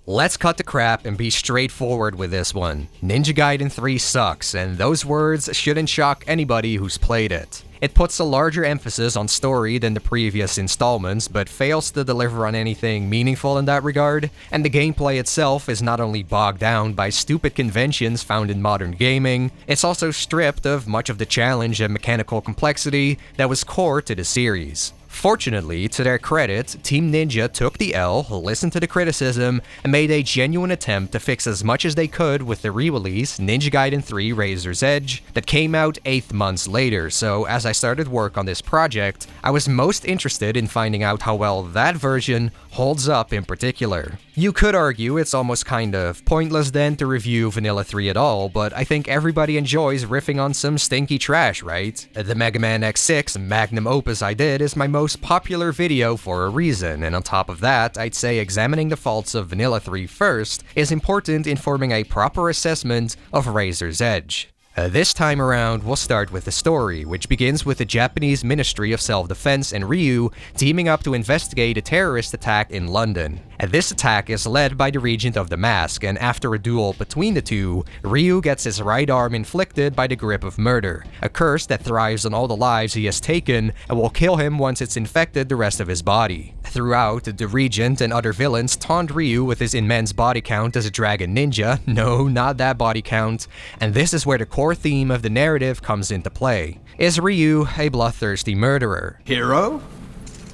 Let's cut the crap and be straightforward with this one. Ninja Gaiden 3 sucks, and those words shouldn't shock anybody who's played it. It puts a larger emphasis on story than the previous installments, but fails to deliver on anything meaningful in that regard, and the gameplay itself is not only bogged down by stupid conventions found in modern gaming, it's also stripped of much of the challenge and mechanical complexity that was core to the series. Fortunately, to their credit, Team Ninja took the L, listened to the criticism, and made a genuine attempt to fix as much as they could with the re-release Ninja Gaiden 3 Razor's Edge that came out 8 months later, so as I started work on this project, I was most interested in finding out how well that version holds up in particular. You could argue it's almost kind of pointless then to review Vanilla 3 at all, but I think everybody enjoys riffing on some stinky trash, right? The Mega Man X6 magnum opus I did is my most popular video for a reason, and on top of that, I'd say examining the faults of Vanilla 3 first is important in forming a proper assessment of Razor's Edge. This time around, we'll start with the story, which begins with the Japanese Ministry of Self-Defense and Ryu teaming up to investigate a terrorist attack in London. This attack is led by the Regent of the Mask, and after a duel between the two, Ryu gets his right arm inflicted by the grip of murder, a curse that thrives on all the lives he has taken and will kill him once it's infected the rest of his body. Throughout, the Regent and other villains taunt Ryu with his immense body count as a dragon ninja, no, not that body count, and this is where the core theme of the narrative comes into play. Is Ryu a bloodthirsty murderer? Hero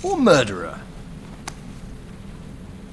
or murderer?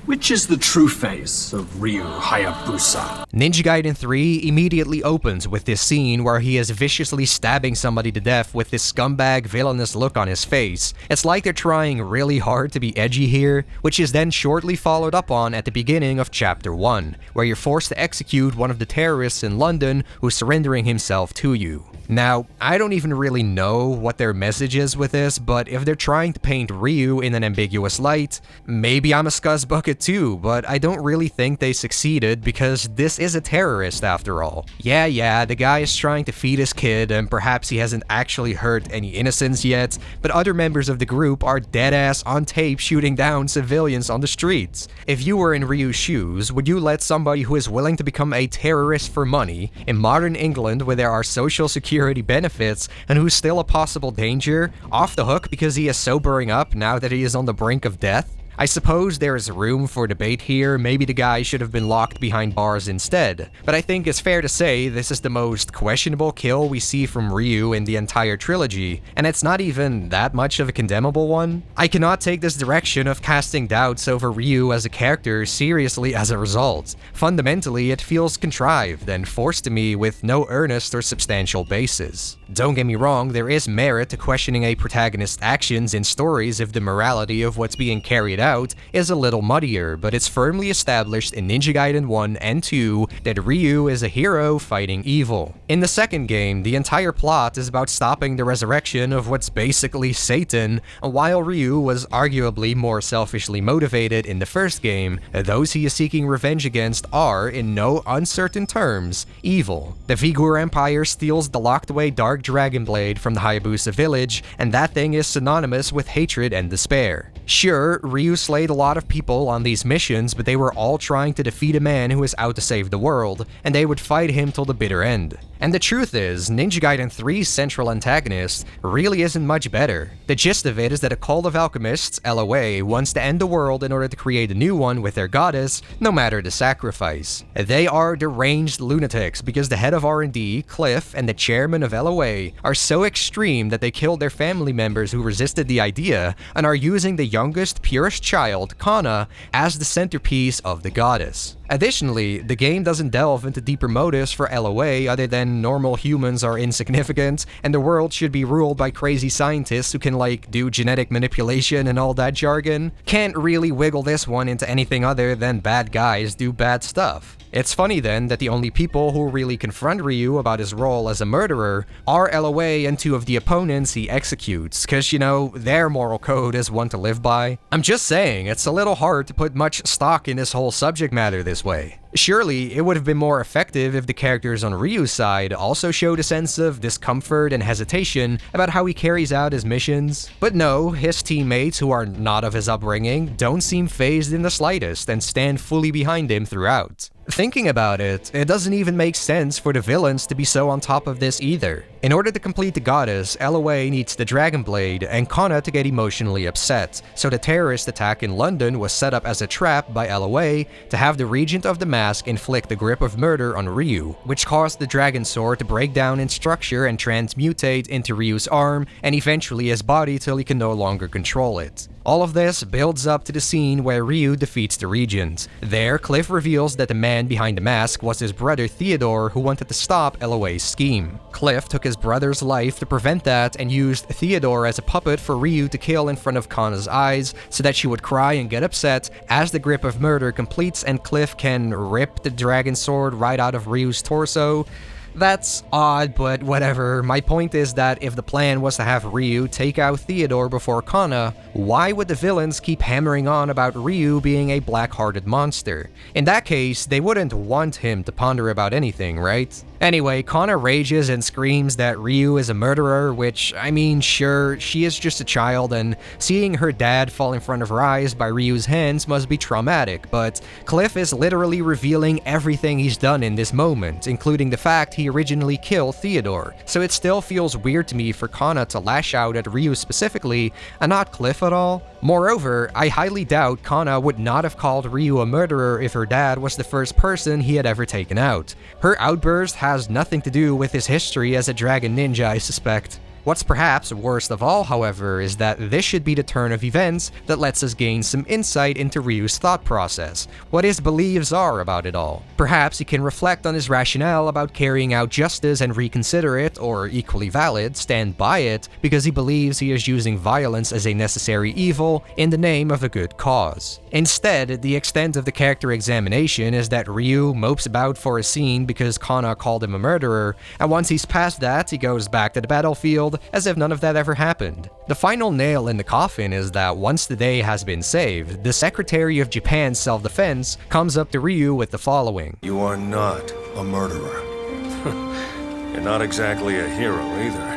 Which is the true face of Ryu Hayabusa? Ninja Gaiden 3 immediately opens with this scene where he is viciously stabbing somebody to death with this scumbag villainous look on his face. It's like they're trying really hard to be edgy here, which is then shortly followed up on at the beginning of Chapter 1, where you're forced to execute one of the terrorists in London who's surrendering himself to you. Now, I don't even really know what their message is with this, but if they're trying to paint Ryu in an ambiguous light, maybe I'm a scuzzbucket too, but I don't really think they succeeded because this is a terrorist after all. Yeah, the guy is trying to feed his kid and perhaps he hasn't actually hurt any innocents yet, but other members of the group are deadass on tape shooting down civilians on the streets. If you were in Ryu's shoes, would you let somebody who is willing to become a terrorist for money in modern England where there are social security benefits and who's still a possible danger off the hook because he is sobering up now that he is on the brink of death? I suppose there is room for debate here, maybe the guy should have been locked behind bars instead, but I think it's fair to say this is the most questionable kill we see from Ryu in the entire trilogy, and it's not even that much of a condemnable one. I cannot take this direction of casting doubts over Ryu as a character seriously as a result. Fundamentally, it feels contrived and forced to me with no earnest or substantial basis. Don't get me wrong, there is merit to questioning a protagonist's actions in stories if the morality of what's being carried out is a little muddier, but it's firmly established in Ninja Gaiden 1 and 2 that Ryu is a hero fighting evil. In the second game, the entire plot is about stopping the resurrection of what's basically Satan, and while Ryu was arguably more selfishly motivated in the first game, those he is seeking revenge against are, in no uncertain terms, evil. The Vigur Empire steals the locked-away Dark Dragon Blade from the Hayabusa village, and that thing is synonymous with hatred and despair. Sure, Ryu slayed a lot of people on these missions, but they were all trying to defeat a man who is out to save the world, and they would fight him till the bitter end. And the truth is, Ninja Gaiden 3's central antagonist really isn't much better. The gist of it is that a cult of alchemists, LOA, wants to end the world in order to create a new one with their goddess, no matter the sacrifice. They are deranged lunatics because the head of R&D, Cliff, and the chairman of LOA are so extreme that they killed their family members who resisted the idea and are using the youngest, purest child, Kana, as the centerpiece of the goddess. Additionally, the game doesn't delve into deeper motives for LOA other than normal humans are insignificant and the world should be ruled by crazy scientists who can do genetic manipulation and all that jargon. Can't really wiggle this one into anything other than bad guys do bad stuff. It's funny then that the only people who really confront Ryu about his role as a murderer are LOA and two of the opponents he executes, cause their moral code is one to live by. I'm just saying, it's a little hard to put much stock in this whole subject matter this way. Surely, it would have been more effective if the characters on Ryu's side also showed a sense of discomfort and hesitation about how he carries out his missions. But no, his teammates, who are not of his upbringing, don't seem fazed in the slightest and stand fully behind him throughout. Thinking about it, it doesn't even make sense for the villains to be so on top of this either. In order to complete the goddess, LOA needs the Dragon Blade and Kana to get emotionally upset, so the terrorist attack in London was set up as a trap by LOA to have the Regent of the Mask inflict the grip of murder on Ryu, which caused the Dragon Sword to break down in structure and transmutate into Ryu's arm and eventually his body till he can no longer control it. All of this builds up to the scene where Ryu defeats the Regent. There, Cliff reveals that the man behind the mask was his brother Theodore, who wanted to stop LOA's scheme. Cliff took his brother's life to prevent that and used Theodore as a puppet for Ryu to kill in front of Kana's eyes so that she would cry and get upset as the grip of murder completes and Cliff can rip the dragon sword right out of Ryu's torso. That's odd, but whatever. My point is that if the plan was to have Ryu take out Theodore before Kana, why would the villains keep hammering on about Ryu being a black-hearted monster? In that case, they wouldn't want him to ponder about anything, right? Anyway, Kana rages and screams that Ryu is a murderer, which, I mean, sure, she is just a child, and seeing her dad fall in front of her eyes by Ryu's hands must be traumatic, but Cliff is literally revealing everything he's done in this moment, including the fact he originally killed Theodore, so it still feels weird to me for Kana to lash out at Ryu specifically, and not Cliff at all. Moreover, I highly doubt Kana would not have called Ryu a murderer if her dad was the first person he had ever taken out. Her outburst has nothing to do with his history as a dragon ninja, I suspect. What's perhaps worst of all, however, is that this should be the turn of events that lets us gain some insight into Ryu's thought process, what his beliefs are about it all. Perhaps he can reflect on his rationale about carrying out justice and reconsider it, or equally valid, stand by it, because he believes he is using violence as a necessary evil in the name of a good cause. Instead, the extent of the character examination is that Ryu mopes about for a scene because Kana called him a murderer, and once he's past that, he goes back to the battlefield as if none of that ever happened. The final nail in the coffin is that once the day has been saved, the Secretary of Japan's self-defense comes up to Ryu with the following. You are not a murderer. You're not exactly a hero either.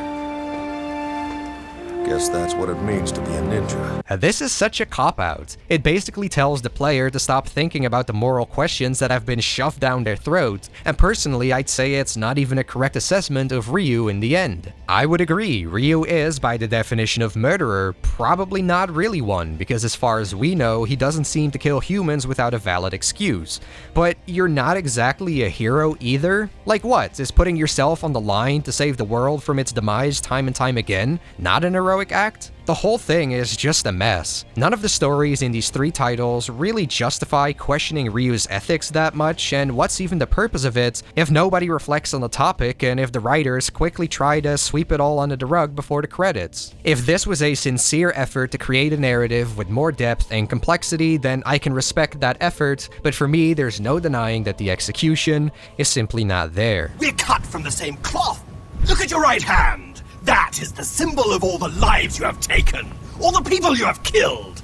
Guess that's what it means to be a ninja. This is such a cop-out. It basically tells the player to stop thinking about the moral questions that have been shoved down their throat, and personally I'd say it's not even a correct assessment of Ryu in the end. I would agree, Ryu is, by the definition of murderer, probably not really one, because as far as we know, he doesn't seem to kill humans without a valid excuse. But you're not exactly a hero either? Like what, is putting yourself on the line to save the world from its demise time and time again not an heroic act? The whole thing is just a mess. None of the stories in these three titles really justify questioning Ryu's ethics that much, and what's even the purpose of it if nobody reflects on the topic and if the writers quickly try to sweep it all under the rug before the credits. If this was a sincere effort to create a narrative with more depth and complexity, then I can respect that effort, but for me there's no denying that the execution is simply not there. We're cut from the same cloth. Look at your right hand. That is the symbol of all the lives you have taken, all the people you have killed.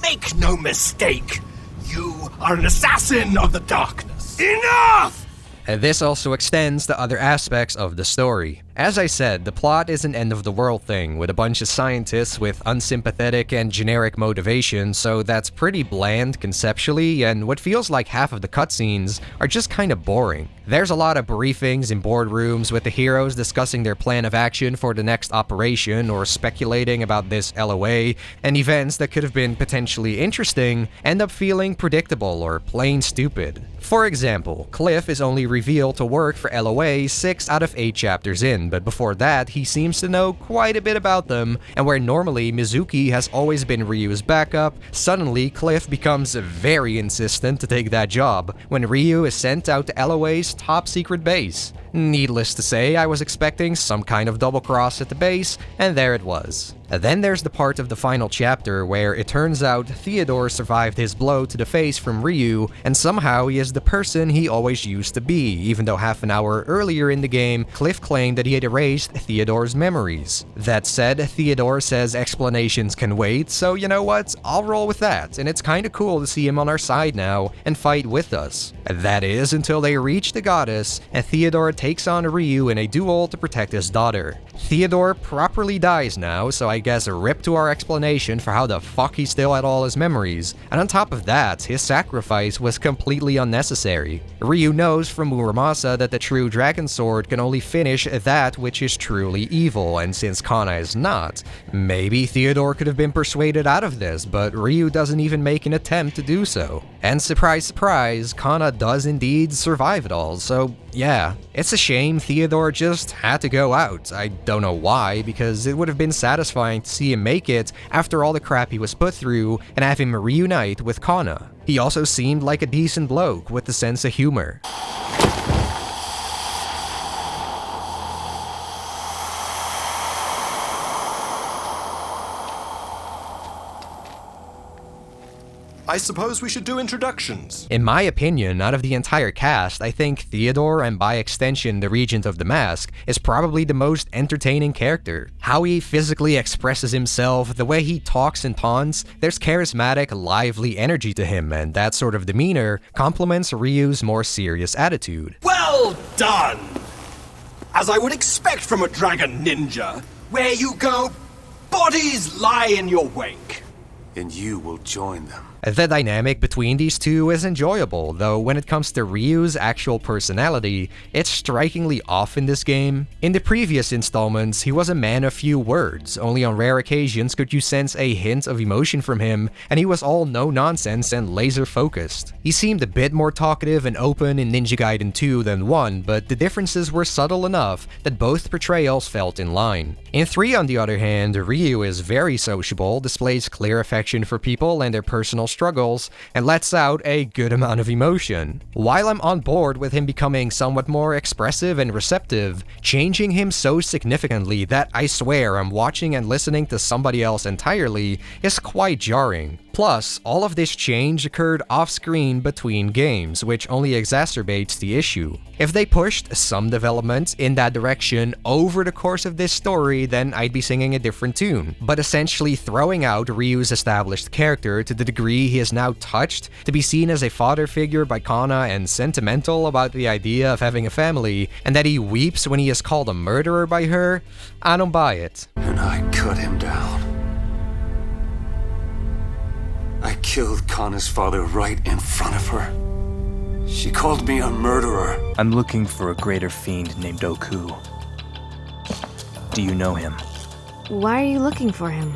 Make no mistake, you are an assassin of the darkness. Enough! And this also extends to other aspects of the story. As I said, the plot is an end-of-the-world thing, with a bunch of scientists with unsympathetic and generic motivations, so that's pretty bland conceptually, and what feels like half of the cutscenes are just kinda boring. There's a lot of briefings in boardrooms with the heroes discussing their plan of action for the next operation or speculating about this LOA, and events that could have been potentially interesting end up feeling predictable or plain stupid. For example, Cliff is only revealed to work for LOA 6 out of 8 chapters in, but before that, he seems to know quite a bit about them, and where normally Mizuki has always been Ryu's backup, suddenly Cliff becomes very insistent to take that job when Ryu is sent out to LOA's top secret base. Needless to say, I was expecting some kind of double cross at the base, and there it was. Then there's the part of the final chapter where it turns out Theodore survived his blow to the face from Ryu, and somehow he is the person he always used to be, even though half an hour earlier in the game, Cliff claimed that he he had erased Theodore's memories. That said, Theodore says explanations can wait, so you know what? I'll roll with that, and it's kinda cool to see him on our side now and fight with us. That is, until they reach the goddess, and Theodore takes on Ryu in a duel to protect his daughter. Theodore properly dies now, so I guess a rip to our explanation for how the fuck he still had all his memories, and on top of that, his sacrifice was completely unnecessary. Ryu knows from Muramasa that the true dragon sword can only finish that which is truly evil, and since Kana is not, maybe Theodore could have been persuaded out of this, but Ryu doesn't even make an attempt to do so. And surprise surprise, Kana does indeed survive it all, so yeah. It's a shame Theodore just had to go out. I don't know why, because it would have been satisfying to see him make it after all the crap he was put through and have him reunite with Kana. He also seemed like a decent bloke with a sense of humor. I suppose we should do introductions. In my opinion, out of the entire cast, I think Theodore, and by extension the Regent of the Mask, is probably the most entertaining character. How he physically expresses himself, the way he talks and taunts, there's charismatic, lively energy to him, and that sort of demeanor complements Ryu's more serious attitude. Well done! As I would expect from a dragon ninja, where you go, bodies lie in your wake. And you will join them. The dynamic between these two is enjoyable, though when it comes to Ryu's actual personality, it's strikingly off in this game. In the previous installments, he was a man of few words, only on rare occasions could you sense a hint of emotion from him, and he was all no-nonsense and laser-focused. He seemed a bit more talkative and open in Ninja Gaiden 2 than 1, but the differences were subtle enough that both portrayals felt in line. In 3, on the other hand, Ryu is very sociable, displays clear affection for people and their personal struggles, and lets out a good amount of emotion. While I'm on board with him becoming somewhat more expressive and receptive, changing him so significantly that I swear I'm watching and listening to somebody else entirely is quite jarring. Plus, all of this change occurred off-screen between games, which only exacerbates the issue. If they pushed some development in that direction over the course of this story, then I'd be singing a different tune. But essentially throwing out Ryu's established character to the degree he is now touched to be seen as a father figure by Kana and sentimental about the idea of having a family, and that he weeps when he is called a murderer by her, I don't buy it. And I cut him down. I killed Kana's father right in front of her. She called me a murderer. I'm looking for a greater fiend named Oku. Do you know him? Why are you looking for him?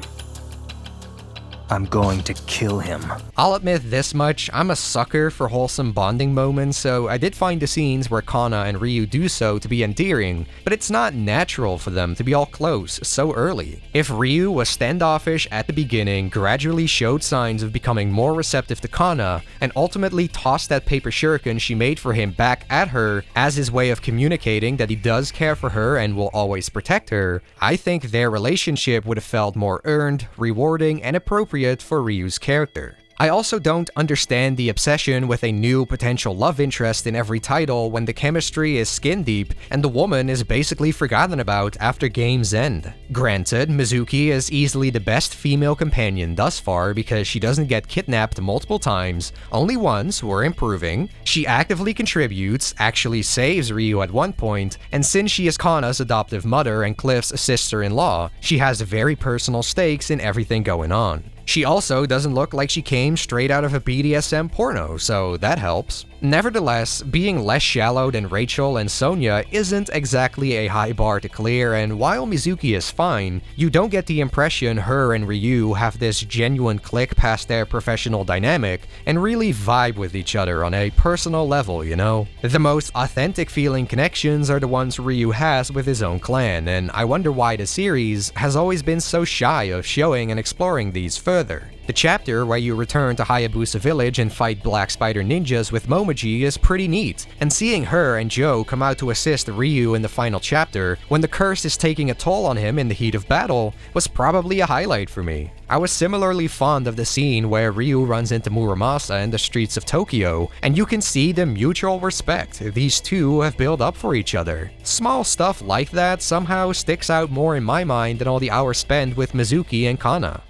I'm going to kill him. I'll admit this much, I'm a sucker for wholesome bonding moments, so I did find the scenes where Kana and Ryu do so to be endearing, but it's not natural for them to be all close so early. If Ryu was standoffish at the beginning, gradually showed signs of becoming more receptive to Kana, and ultimately tossed that paper shuriken she made for him back at her as his way of communicating that he does care for her and will always protect her, I think their relationship would have felt more earned, rewarding, and appropriate for Ryu's character. I also don't understand the obsession with a new potential love interest in every title when the chemistry is skin deep and the woman is basically forgotten about after game's end. Granted, Mizuki is easily the best female companion thus far because she doesn't get kidnapped multiple times, only once, we're improving. She actively contributes, actually saves Ryu at one point, and since she is Kana's adoptive mother and Cliff's sister-in-law, she has very personal stakes in everything going on. She also doesn't look like she came straight out of a BDSM porno, so that helps. Nevertheless, being less shallow than Rachel and Sonya isn't exactly a high bar to clear, and while Mizuki is fine, you don't get the impression her and Ryu have this genuine click past their professional dynamic and really vibe with each other on a personal level, you know? The most authentic feeling connections are the ones Ryu has with his own clan, and I wonder why the series has always been so shy of showing and exploring these further. further. The chapter where you return to Hayabusa Village and fight Black Spider Ninjas with Momiji is pretty neat, and seeing her and Joe come out to assist Ryu in the final chapter when the curse is taking a toll on him in the heat of battle was probably a highlight for me. I was similarly fond of the scene where Ryu runs into Muramasa in the streets of Tokyo, and you can see the mutual respect these two have built up for each other. Small stuff like that somehow sticks out more in my mind than all the hours spent with Mizuki and Kana.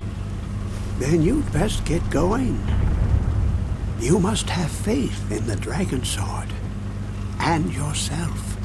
Then you'd best get going. You must have faith in the Dragon Sword and yourself.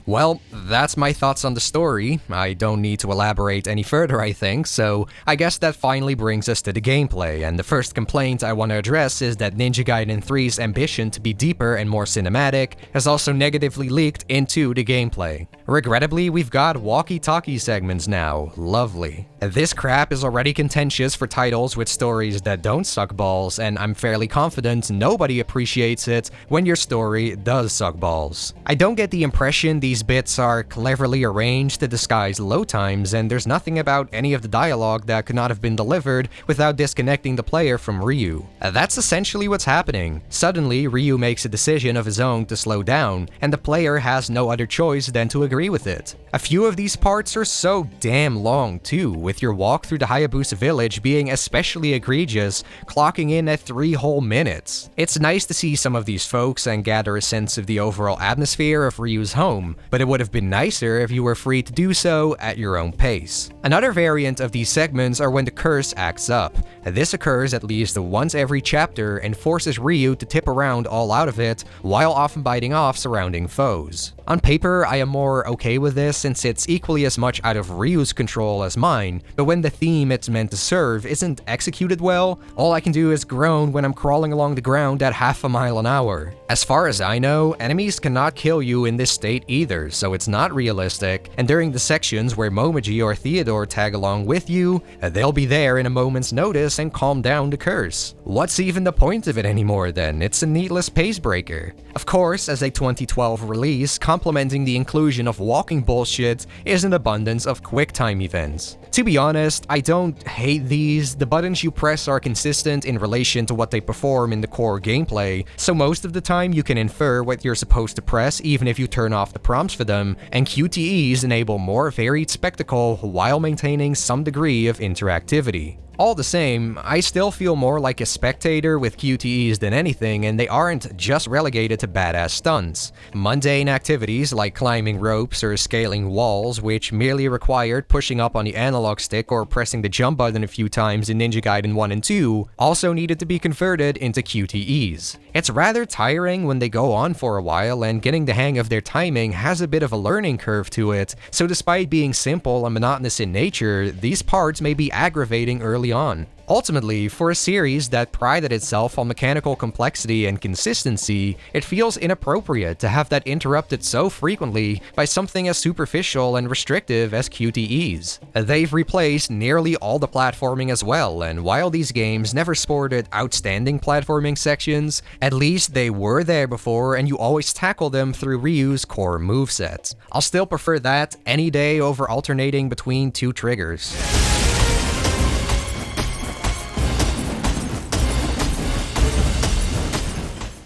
Well, that's my thoughts on the story. I don't need to elaborate any further, I think, so I guess that finally brings us to the gameplay, and the first complaint I want to address is that Ninja Gaiden 3's ambition to be deeper and more cinematic has also negatively leaked into the gameplay. Regrettably, we've got walkie-talkie segments now. Lovely. This crap is already contentious for titles with stories that don't suck balls, and I'm fairly confident nobody appreciates it when your story does suck balls. I don't get the impression these bits are cleverly arranged to disguise load times, and there's nothing about any of the dialogue that could not have been delivered without disconnecting the player from Ryu. That's essentially what's happening. Suddenly, Ryu makes a decision of his own to slow down, and the player has no other choice than to agree with it. A few of these parts are so damn long too, with your walk through the Hayabusa village being especially egregious, clocking in at 3 whole minutes. It's nice to see some of these folks and gather a sense of the overall atmosphere of Ryu's home, but it would have been nicer if you were free to do so at your own pace. Another variant of these segments are when the curse acts up. This occurs at least once every chapter and forces Ryu to tip around all out of it, while often biting off surrounding foes. On paper, I am more okay with this since it's equally as much out of Ryu's control as mine, but when the theme it's meant to serve isn't executed well, all I can do is groan when I'm crawling along the ground at half a mile an hour. As far as I know, enemies cannot kill you in this state either, so it's not realistic, and during the sections where Momiji or Theodore tag along with you, they'll be there in a moment's notice and calm down the curse. What's even the point of it anymore then? It's a needless pace breaker. Of course, as a 2012 release, complementing the inclusion of walking bullshit is an abundance of QuickTime events. To be honest, I don't hate these. The buttons you press are consistent in relation to what they perform in the core gameplay, so most of the time you can infer what you're supposed to press even if you turn off the prompts for them, and QTEs enable more varied spectacle while maintaining some degree of interactivity. All the same, I still feel more like a spectator with QTEs than anything, and they aren't just relegated to badass stunts. Mundane activities like climbing ropes or scaling walls, which merely required pushing up on the analog stick or pressing the jump button a few times in Ninja Gaiden 1 and 2, also needed to be converted into QTEs. It's rather tiring when they go on for a while, and getting the hang of their timing has a bit of a learning curve to it, so despite being simple and monotonous in nature, these parts may be aggravating early on. Ultimately, for a series that prided itself on mechanical complexity and consistency, it feels inappropriate to have that interrupted so frequently by something as superficial and restrictive as QTEs. They've replaced nearly all the platforming as well, and while these games never sported outstanding platforming sections, at least they were there before and you always tackle them through Ryu's core moveset. I'll still prefer that any day over alternating between 2 triggers.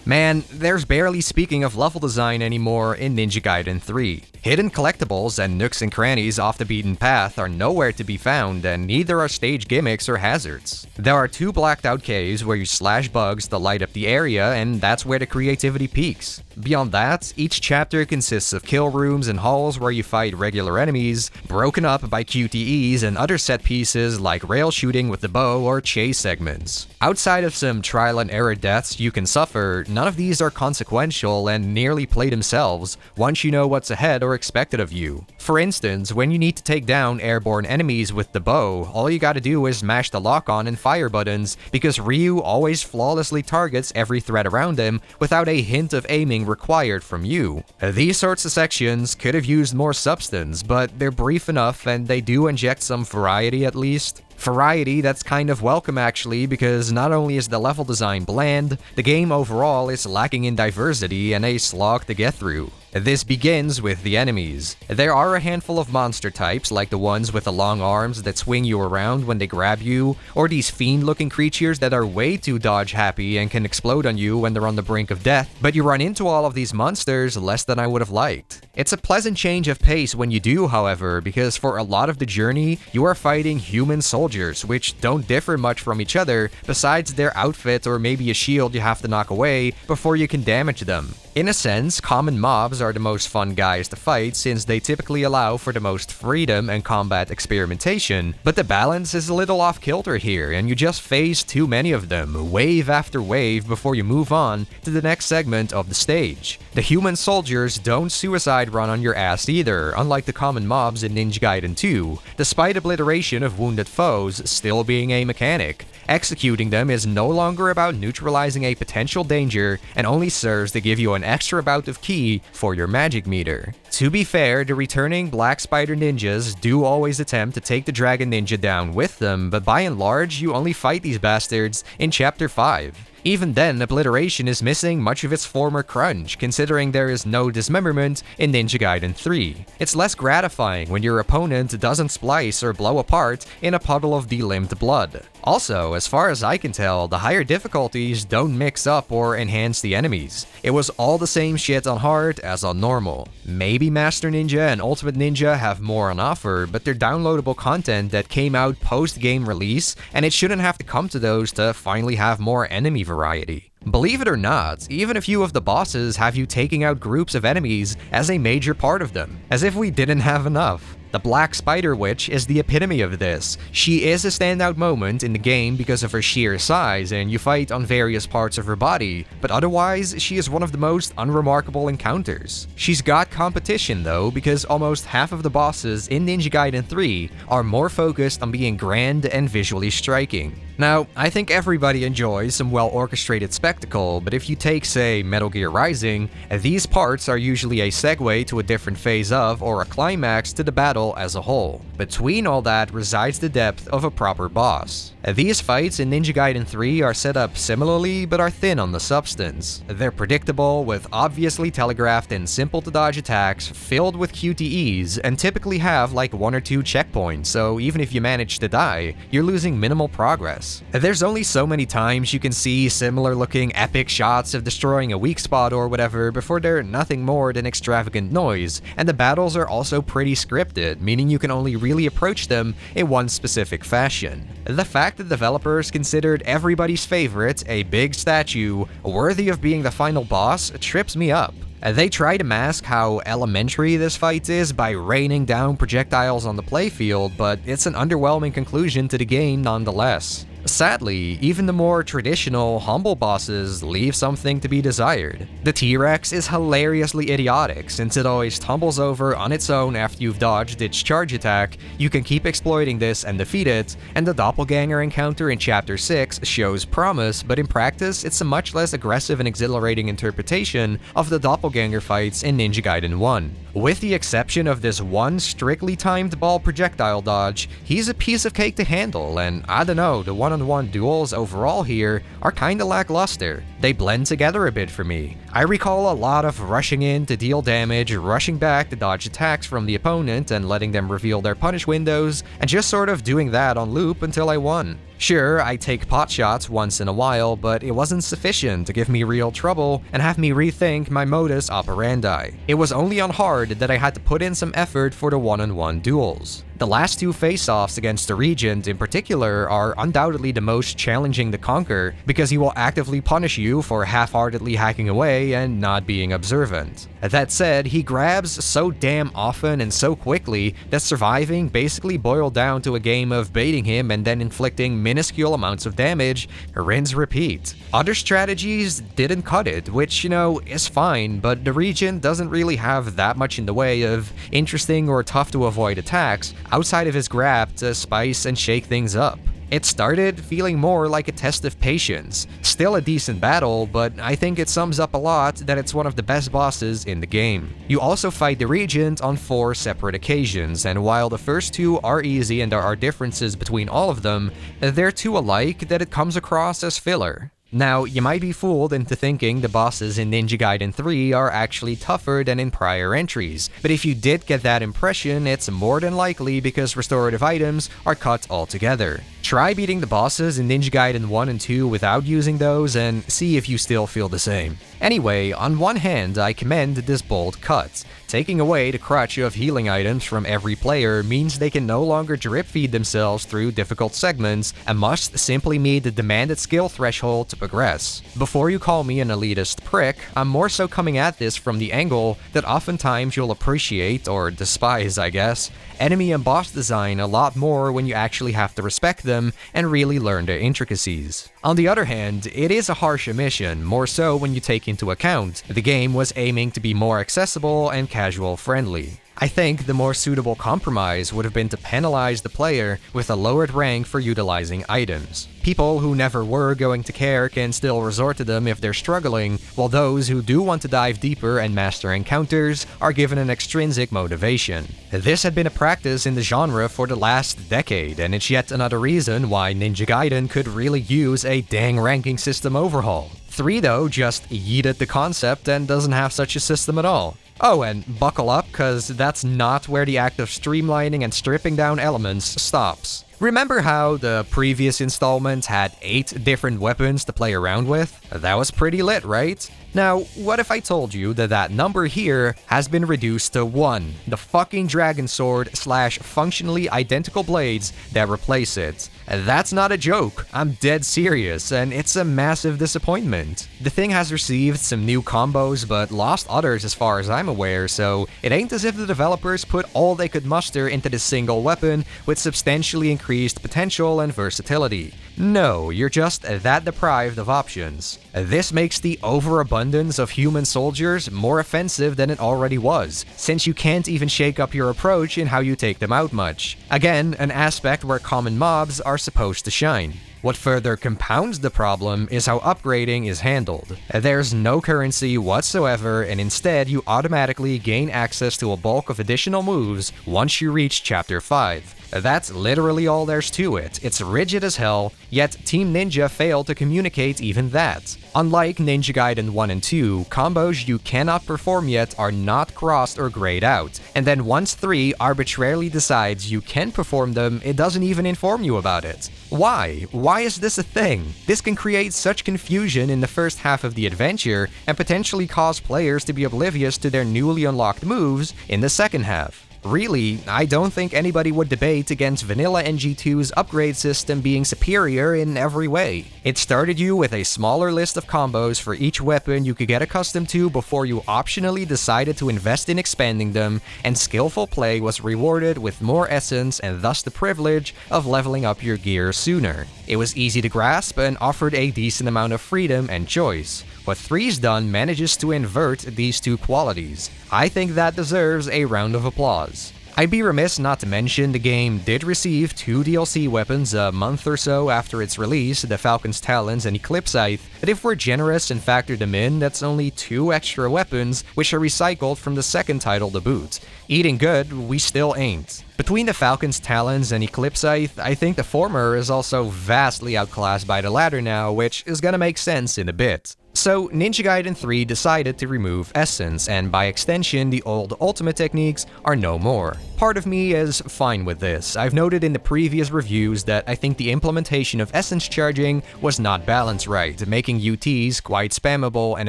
Man, there's barely speaking of level design anymore in Ninja Gaiden 3. Hidden collectibles and nooks and crannies off the beaten path are nowhere to be found, and neither are stage gimmicks or hazards. There are 2 blacked out caves where you slash bugs to light up the area, and that's where the creativity peaks. Beyond that, each chapter consists of kill rooms and halls where you fight regular enemies, broken up by QTEs and other set pieces like rail shooting with the bow or chase segments. Outside of some trial and error deaths you can suffer, none of these are consequential and nearly play themselves once you know what's ahead or expected of you. For instance, when you need to take down airborne enemies with the bow, all you gotta do is mash the lock-on and fire buttons, because Ryu always flawlessly targets every threat around him without a hint of aiming required from you. These sorts of sections could have used more substance, but they're brief enough and they do inject some variety at least. Variety that's kind of welcome actually, because not only is the level design bland, the game overall is lacking in diversity and a slog to get through. This begins with the enemies. There are a handful of monster types, like the ones with the long arms that swing you around when they grab you, or these fiend-looking creatures that are way too dodge-happy and can explode on you when they're on the brink of death, but you run into all of these monsters less than I would have liked. It's a pleasant change of pace when you do, however, because for a lot of the journey, you are fighting human soldiers, which don't differ much from each other, besides their outfit or maybe a shield you have to knock away before you can damage them. In a sense, common mobs are the most fun guys to fight since they typically allow for the most freedom and combat experimentation, but the balance is a little off-kilter here and you just face too many of them, wave after wave, before you move on to the next segment of the stage. The human soldiers don't suicide run on your ass either, unlike the common mobs in Ninja Gaiden 2, despite obliteration of wounded foes still being a mechanic. Executing them is no longer about neutralizing a potential danger and only serves to give you an extra bout of ki for your magic meter. To be fair, the returning Black Spider ninjas do always attempt to take the Dragon Ninja down with them, but by and large, you only fight these bastards in Chapter 5. Even then, obliteration is missing much of its former crunch, considering there is no dismemberment in Ninja Gaiden 3. It's less gratifying when your opponent doesn't splice or blow apart in a puddle of delimbed blood. Also, as far as I can tell, the higher difficulties don't mix up or enhance the enemies. It was all the same shit on hard as on normal. Maybe Master Ninja and Ultimate Ninja have more on offer, but they're downloadable content that came out post-game release, and it shouldn't have to come to those to finally have more enemy variety. Believe it or not, even a few of the bosses have you taking out groups of enemies as a major part of them, as if we didn't have enough. The Black Spider Witch is the epitome of this. She is a standout moment in the game because of her sheer size and you fight on various parts of her body, but otherwise she is one of the most unremarkable encounters. She's got competition though, because almost half of the bosses in Ninja Gaiden 3 are more focused on being grand and visually striking. Now, I think everybody enjoys some well-orchestrated spectacle, but if you take, say, Metal Gear Rising, these parts are usually a segue to a different phase of, or a climax to the battle as a whole. Between all that resides the depth of a proper boss. These fights in Ninja Gaiden 3 are set up similarly, but are thin on the substance. They're predictable, with obviously telegraphed and simple-to-dodge attacks filled with QTEs, and typically have like 1 or 2 checkpoints, so even if you manage to die, you're losing minimal progress. There's only so many times you can see similar-looking epic shots of destroying a weak spot or whatever before they're nothing more than extravagant noise, and the battles are also pretty scripted, meaning you can only really approach them in one specific fashion. The fact that developers considered everybody's favorite, a big statue, worthy of being the final boss trips me up. They try to mask how elementary this fight is by raining down projectiles on the playfield, but it's an underwhelming conclusion to the game nonetheless. Sadly, even the more traditional, humble bosses leave something to be desired. The T-Rex is hilariously idiotic since it always tumbles over on its own after you've dodged its charge attack. You can keep exploiting this and defeat it, and the doppelganger encounter in Chapter 6 shows promise, but in practice it's a much less aggressive and exhilarating interpretation of the doppelganger fights in Ninja Gaiden 1. With the exception of this one strictly timed ball projectile dodge, he's a piece of cake to handle, and I don't know, the one-on-one duels overall here are kinda lackluster. They blend together a bit for me. I recall a lot of rushing in to deal damage, rushing back to dodge attacks from the opponent and letting them reveal their punish windows, and just sort of doing that on loop until I won. Sure, I take pot shots once in a while, but it wasn't sufficient to give me real trouble and have me rethink my modus operandi. It was only on hard that I had to put in some effort for the one-on-one duels. The last 2 face-offs against the Regent in particular are undoubtedly the most challenging to conquer because he will actively punish you for half-heartedly hacking away and not being observant. That said, he grabs so damn often and so quickly that surviving basically boiled down to a game of baiting him and then inflicting minuscule amounts of damage, rinse repeat. Other strategies didn't cut it, which, is fine, but the Regent doesn't really have that much in the way of interesting or tough to avoid attacks outside of his grab to spice and shake things up. It started feeling more like a test of patience. Still a decent battle, but I think it sums up a lot that it's one of the best bosses in the game. You also fight the Regent on 4 separate occasions, and while the first 2 are easy and there are differences between all of them, they're too alike that it comes across as filler. Now, you might be fooled into thinking the bosses in Ninja Gaiden 3 are actually tougher than in prior entries, but if you did get that impression, it's more than likely because restorative items are cut altogether. Try beating the bosses in Ninja Gaiden 1 and 2 without using those and see if you still feel the same. Anyway, on one hand, I commend this bold cut. Taking away the crutch of healing items from every player means they can no longer drip feed themselves through difficult segments and must simply meet the demanded skill threshold to progress. Before you call me an elitist prick, I'm more so coming at this from the angle that oftentimes you'll appreciate, or despise I guess, enemy and boss design a lot more when you actually have to respect them and really learn their intricacies. On the other hand, it is a harsh omission, more so when you take into account the game was aiming to be more accessible and casual friendly. I think the more suitable compromise would have been to penalize the player with a lowered rank for utilizing items. People who never were going to care can still resort to them if they're struggling, while those who do want to dive deeper and master encounters are given an extrinsic motivation. This had been a practice in the genre for the last decade, and it's yet another reason why Ninja Gaiden could really use a dang ranking system overhaul. 3 though just yeeted the concept and doesn't have such a system at all. Oh, and buckle up, cause that's not where the act of streamlining and stripping down elements stops. Remember how the previous installment had 8 different weapons to play around with? That was pretty lit, right? Now, what if I told you that that number here has been reduced to 1, the fucking dragon sword / functionally identical blades that replace it? That's not a joke, I'm dead serious, and it's a massive disappointment. The thing has received some new combos but lost others as far as I'm aware, so it ain't as if the developers put all they could muster into this single weapon with substantially increased potential and versatility. No, you're just that deprived of options. This makes the overabundance of human soldiers more offensive than it already was, since you can't even shake up your approach in how you take them out much. Again, an aspect where common mobs are supposed to shine. What further compounds the problem is how upgrading is handled. There's no currency whatsoever, and instead you automatically gain access to a bulk of additional moves once you reach Chapter 5. That's literally all there's to it. It's rigid as hell, yet Team Ninja failed to communicate even that. Unlike Ninja Gaiden 1 and 2, combos you cannot perform yet are not crossed or grayed out, and then once 3 arbitrarily decides you can perform them, it doesn't even inform you about it. Why? Why is this a thing? This can create such confusion in the first half of the adventure, and potentially cause players to be oblivious to their newly unlocked moves in the second half. Really, I don't think anybody would debate against vanilla NG2's upgrade system being superior in every way. It started you with a smaller list of combos for each weapon you could get accustomed to before you optionally decided to invest in expanding them, and skillful play was rewarded with more essence and thus the privilege of leveling up your gear sooner. It was easy to grasp and offered a decent amount of freedom and choice. What 3's done manages to invert these two qualities. I think that deserves a round of applause. I'd be remiss not to mention the game did receive 2 DLC weapons a month or so after its release, the Falcon's Talons and Eclipse Scythe, but if we're generous and factor them in, that's only 2 extra weapons which are recycled from the second title to boot. Eating good, we still ain't. Between the Falcon's Talons and Eclipse Scythe, I think the former is also vastly outclassed by the latter now, which is gonna make sense in a bit. So, Ninja Gaiden 3 decided to remove Essence, and by extension, the old ultimate techniques are no more. Part of me is fine with this. I've noted in the previous reviews that I think the implementation of Essence charging was not balanced right, making UTs quite spammable and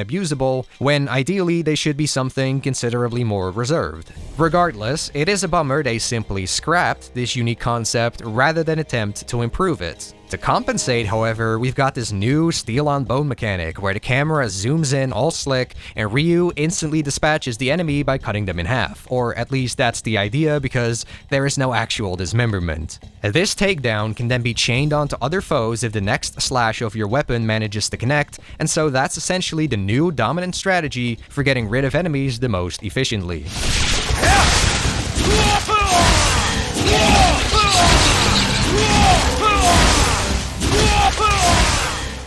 abusable, when ideally they should be something considerably more reserved. Regardless, it is a bummer they simply scrapped this unique concept rather than attempt to improve it. To compensate, however, we've got this new steel-on-bone mechanic where the camera zooms in all slick and Ryu instantly dispatches the enemy by cutting them in half, or at least that's the idea because there is no actual dismemberment. This takedown can then be chained onto other foes if the next slash of your weapon manages to connect, and so that's essentially the new dominant strategy for getting rid of enemies the most efficiently.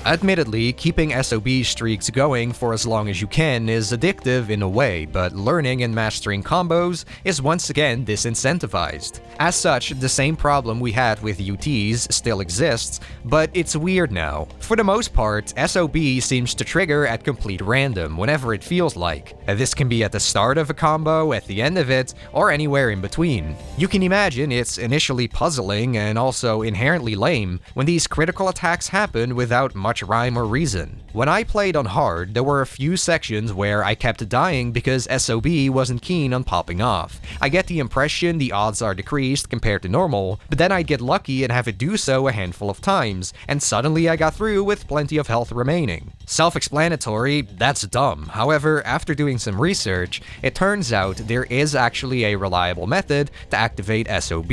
Admittedly, keeping SOB streaks going for as long as you can is addictive in a way, but learning and mastering combos is once again disincentivized. As such, the same problem we had with UTs still exists, but it's weird now. For the most part, SOB seems to trigger at complete random whenever it feels like. This can be at the start of a combo, at the end of it, or anywhere in between. You can imagine it's initially puzzling and also inherently lame when these critical attacks happen without much rhyme or reason. When I played on hard, there were a few sections where I kept dying because SOB wasn't keen on popping off. I get the impression the odds are decreased compared to normal, but then I'd get lucky and have it do so a handful of times, and suddenly I got through with plenty of health remaining. Self-explanatory, that's dumb. However, after doing some research, it turns out there is actually a reliable method to activate SOB.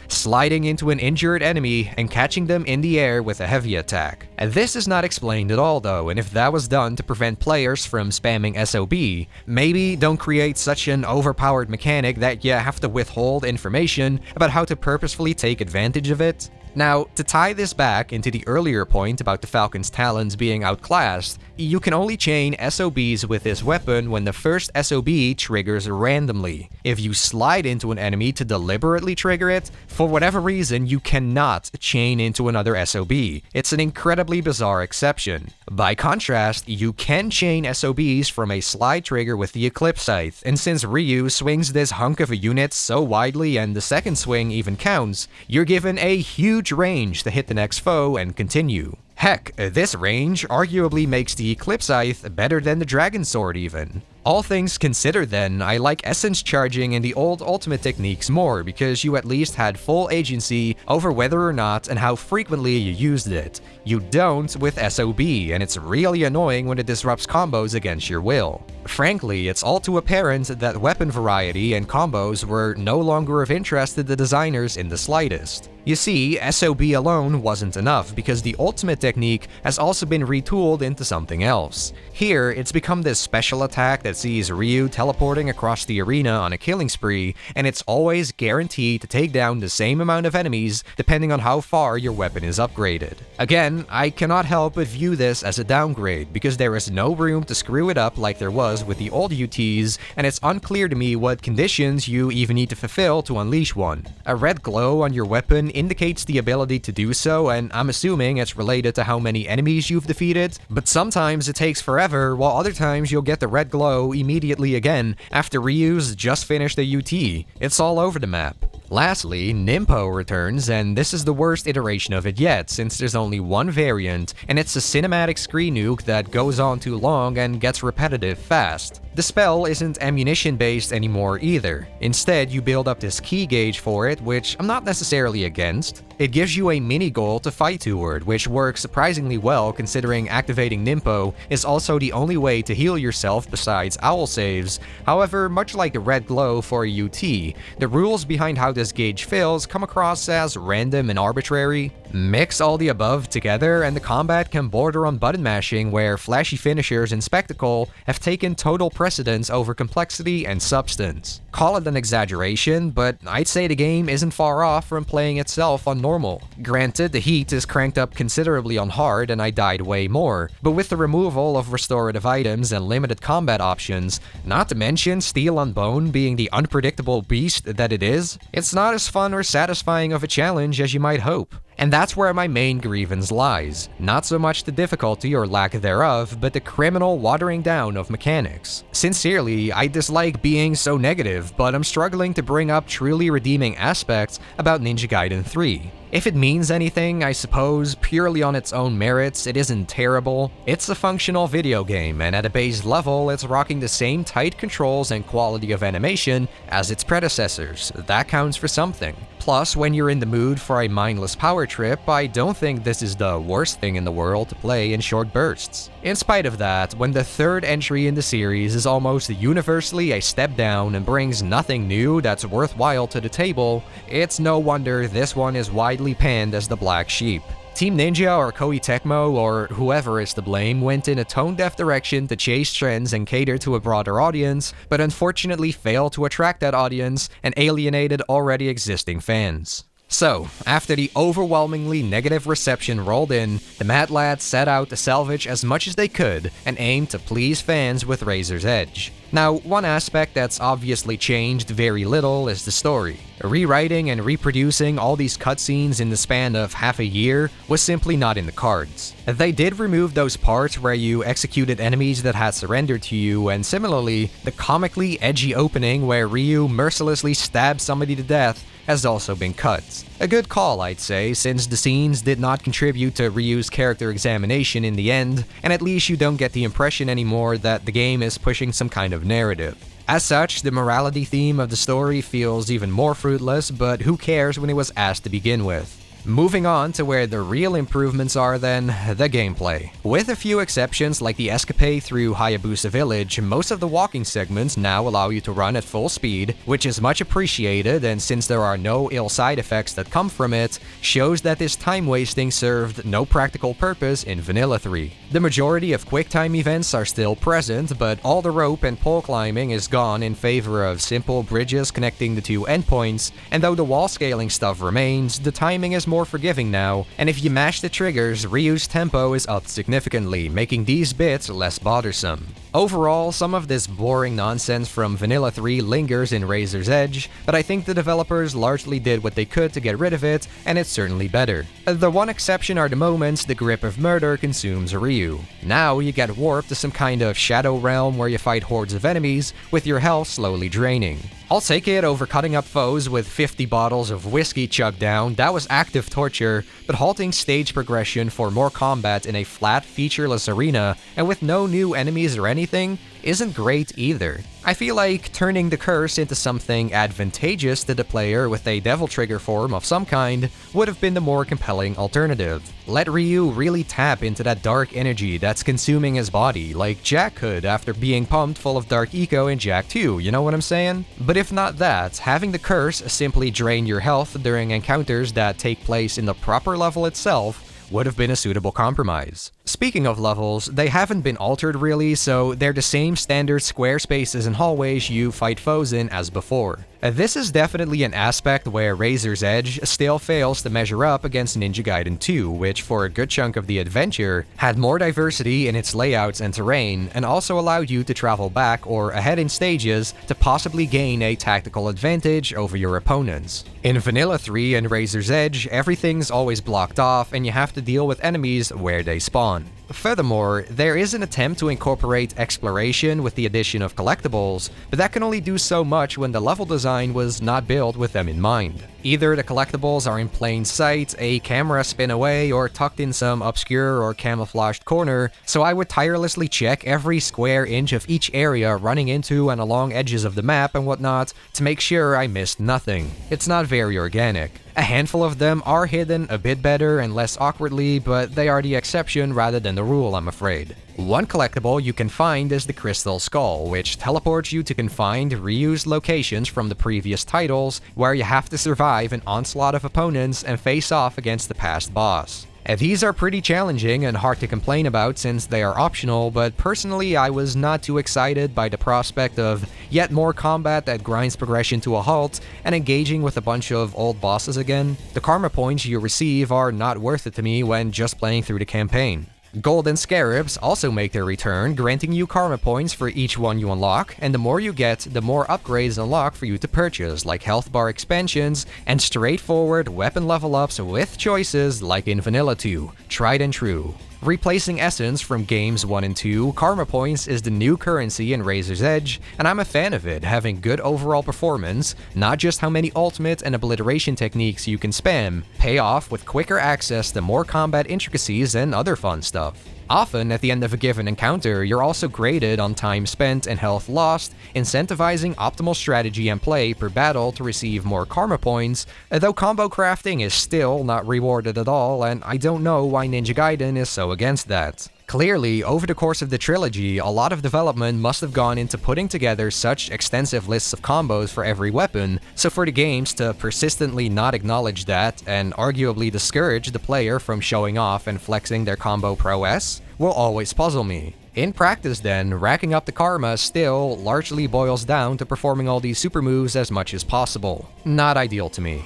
Sliding into an injured enemy and catching them in the air with a heavy attack. And this is not explained at all though, and if that was done to prevent players from spamming SOB, maybe don't create such an overpowered mechanic that you have to withhold information about how to purposefully take advantage of it. Now, to tie this back into the earlier point about the Falcon's talons being outclassed, you can only chain SOBs with this weapon when the first SOB triggers randomly. If you slide into an enemy to deliberately trigger it, for whatever reason you cannot chain into another SOB. It's an incredibly bizarre exception. By contrast, you can chain SOBs from a slide trigger with the Eclipse Scythe, and since Ryu swings this hunk of a unit so widely and the second swing even counts, you're given a huge range to hit the next foe and continue. Heck, this range arguably makes the Eclipse Scythe better than the Dragon Sword even. All things considered then, I like essence charging in the old ultimate techniques more because you at least had full agency over whether or not and how frequently you used it. You don't with SOB, and it's really annoying when it disrupts combos against your will. Frankly, it's all too apparent that weapon variety and combos were no longer of interest to the designers in the slightest. You see, SOB alone wasn't enough because the ultimate technique has also been retooled into something else. Here, it's become this special attack that sees Ryu teleporting across the arena on a killing spree, and it's always guaranteed to take down the same amount of enemies depending on how far your weapon is upgraded. Again, I cannot help but view this as a downgrade because there is no room to screw it up like there was with the old UTs, and it's unclear to me what conditions you even need to fulfill to unleash one. A red glow on your weapon indicates the ability to do so, and I'm assuming it's related to how many enemies you've defeated, but sometimes it takes forever, while other times you'll get the red glow immediately again after Ryu's just finished a UT. It's all over the map. Lastly, Nimpo returns, and this is the worst iteration of it yet, since there's only one variant, and it's a cinematic screen nuke that goes on too long and gets repetitive fast. The spell isn't ammunition-based anymore either. Instead, you build up this key gauge for it, which I'm not necessarily against. It gives you a mini-goal to fight toward, which works surprisingly well considering activating Nimpo is also the only way to heal yourself besides owl saves. However, much like the red glow for a UT, the rules behind how this gauge fills come across as random and arbitrary. Mix all the above together and the combat can border on button mashing, where flashy finishers and spectacle have taken total precedence over complexity and substance. Call it an exaggeration, but I'd say the game isn't far off from playing itself on normal. Granted, the heat is cranked up considerably on hard and I died way more, but with the removal of restorative items and limited combat options, not to mention Steel on Bone being the unpredictable beast that it is, it's not as fun or satisfying of a challenge as you might hope. And that's where my main grievance lies. Not so much the difficulty or lack thereof, but the criminal watering down of mechanics. Sincerely, I dislike being so negative, but I'm struggling to bring up truly redeeming aspects about Ninja Gaiden 3. If it means anything, I suppose, purely on its own merits, it isn't terrible. It's a functional video game, and at a base level, it's rocking the same tight controls and quality of animation as its predecessors. That counts for something. Plus, when you're in the mood for a mindless power trip, I don't think this is the worst thing in the world to play in short bursts. In spite of that, when the third entry in the series is almost universally a step down and brings nothing new that's worthwhile to the table, it's no wonder this one is widely panned as the black sheep. Team Ninja or Koei Tecmo or whoever is to blame went in a tone-deaf direction to chase trends and cater to a broader audience, but unfortunately failed to attract that audience and alienated already existing fans. So, after the overwhelmingly negative reception rolled in, the Mad Lads set out to salvage as much as they could and aim to please fans with Razor's Edge. Now, one aspect that's obviously changed very little is the story. Rewriting and reproducing all these cutscenes in the span of half a year was simply not in the cards. They did remove those parts where you executed enemies that had surrendered to you, and similarly, the comically edgy opening where Ryu mercilessly stabs somebody to death has also been cut. A good call, I'd say, since the scenes did not contribute to Ryu's character examination in the end, and at least you don't get the impression anymore that the game is pushing some kind of narrative. As such, the morality theme of the story feels even more fruitless, but who cares when it was asked to begin with? Moving on to where the real improvements are then, the gameplay. With a few exceptions like the escapade through Hayabusa Village, most of the walking segments now allow you to run at full speed, which is much appreciated, and since there are no ill side effects that come from it, shows that this time wasting served no practical purpose in Vanilla 3. The majority of quick-time events are still present, but all the rope and pole climbing is gone in favor of simple bridges connecting the two endpoints, and though the wall scaling stuff remains, the timing is more forgiving now, and if you mash the triggers, Ryu's tempo is up significantly, making these bits less bothersome. Overall, some of this boring nonsense from Vanilla 3 lingers in Razor's Edge, but I think the developers largely did what they could to get rid of it, and it's certainly better. The one exception are the moments the grip of murder consumes Ryu. Now you get warped to some kind of shadow realm where you fight hordes of enemies, with your health slowly draining. I'll take it over cutting up foes with 50 bottles of whiskey chugged down, that was active torture, but halting stage progression for more combat in a flat, featureless arena, and with no new enemies or anything, isn't great either. I feel like turning the curse into something advantageous to the player with a devil trigger form of some kind would have been the more compelling alternative. Let Ryu really tap into that dark energy that's consuming his body, like Jack could after being pumped full of dark eco in Jak 2, you know what I'm saying? But if not that, having the curse simply drain your health during encounters that take place in the proper level itself would have been a suitable compromise. Speaking of levels, they haven't been altered really, so they're the same standard square spaces and hallways you fight foes in as before. This is definitely an aspect where Razor's Edge still fails to measure up against Ninja Gaiden 2, which for a good chunk of the adventure had more diversity in its layouts and terrain, and also allowed you to travel back or ahead in stages to possibly gain a tactical advantage over your opponents. In Vanilla 3 and Razor's Edge, everything's always blocked off and you have to deal with enemies where they spawn. Furthermore, there is an attempt to incorporate exploration with the addition of collectibles, but that can only do so much when the level design was not built with them in mind. Either the collectibles are in plain sight, a camera spin away, or tucked in some obscure or camouflaged corner, so I would tirelessly check every square inch of each area running into and along edges of the map and whatnot to make sure I missed nothing. It's not very organic. A handful of them are hidden a bit better and less awkwardly, but they are the exception rather than the rule, I'm afraid. One collectible you can find is the Crystal Skull, which teleports you to confined, reused locations from the previous titles, where you have to survive an onslaught of opponents and face off against the past boss. These are pretty challenging and hard to complain about since they are optional, but personally I was not too excited by the prospect of yet more combat that grinds progression to a halt and engaging with a bunch of old bosses again. The karma points you receive are not worth it to me when just playing through the campaign. Golden Scarabs also make their return, granting you karma points for each one you unlock, and the more you get, the more upgrades unlock for you to purchase, like health bar expansions and straightforward weapon level ups with choices like in Vanilla 2, tried and true. Replacing Essence from games 1 and 2, Karma Points is the new currency in Razor's Edge, and I'm a fan of it, having good overall performance, not just how many ultimate and obliteration techniques you can spam, pay off with quicker access to more combat intricacies and other fun stuff. Often, at the end of a given encounter, you're also graded on time spent and health lost, incentivizing optimal strategy and play per battle to receive more karma points, though combo crafting is still not rewarded at all, and I don't know why Ninja Gaiden is so against that. Clearly, over the course of the trilogy, a lot of development must have gone into putting together such extensive lists of combos for every weapon, so for the games to persistently not acknowledge that, and arguably discourage the player from showing off and flexing their combo prowess, will always puzzle me. In practice then, racking up the karma still largely boils down to performing all these super moves as much as possible. Not ideal to me.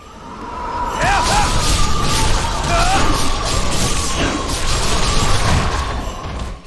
Yeah!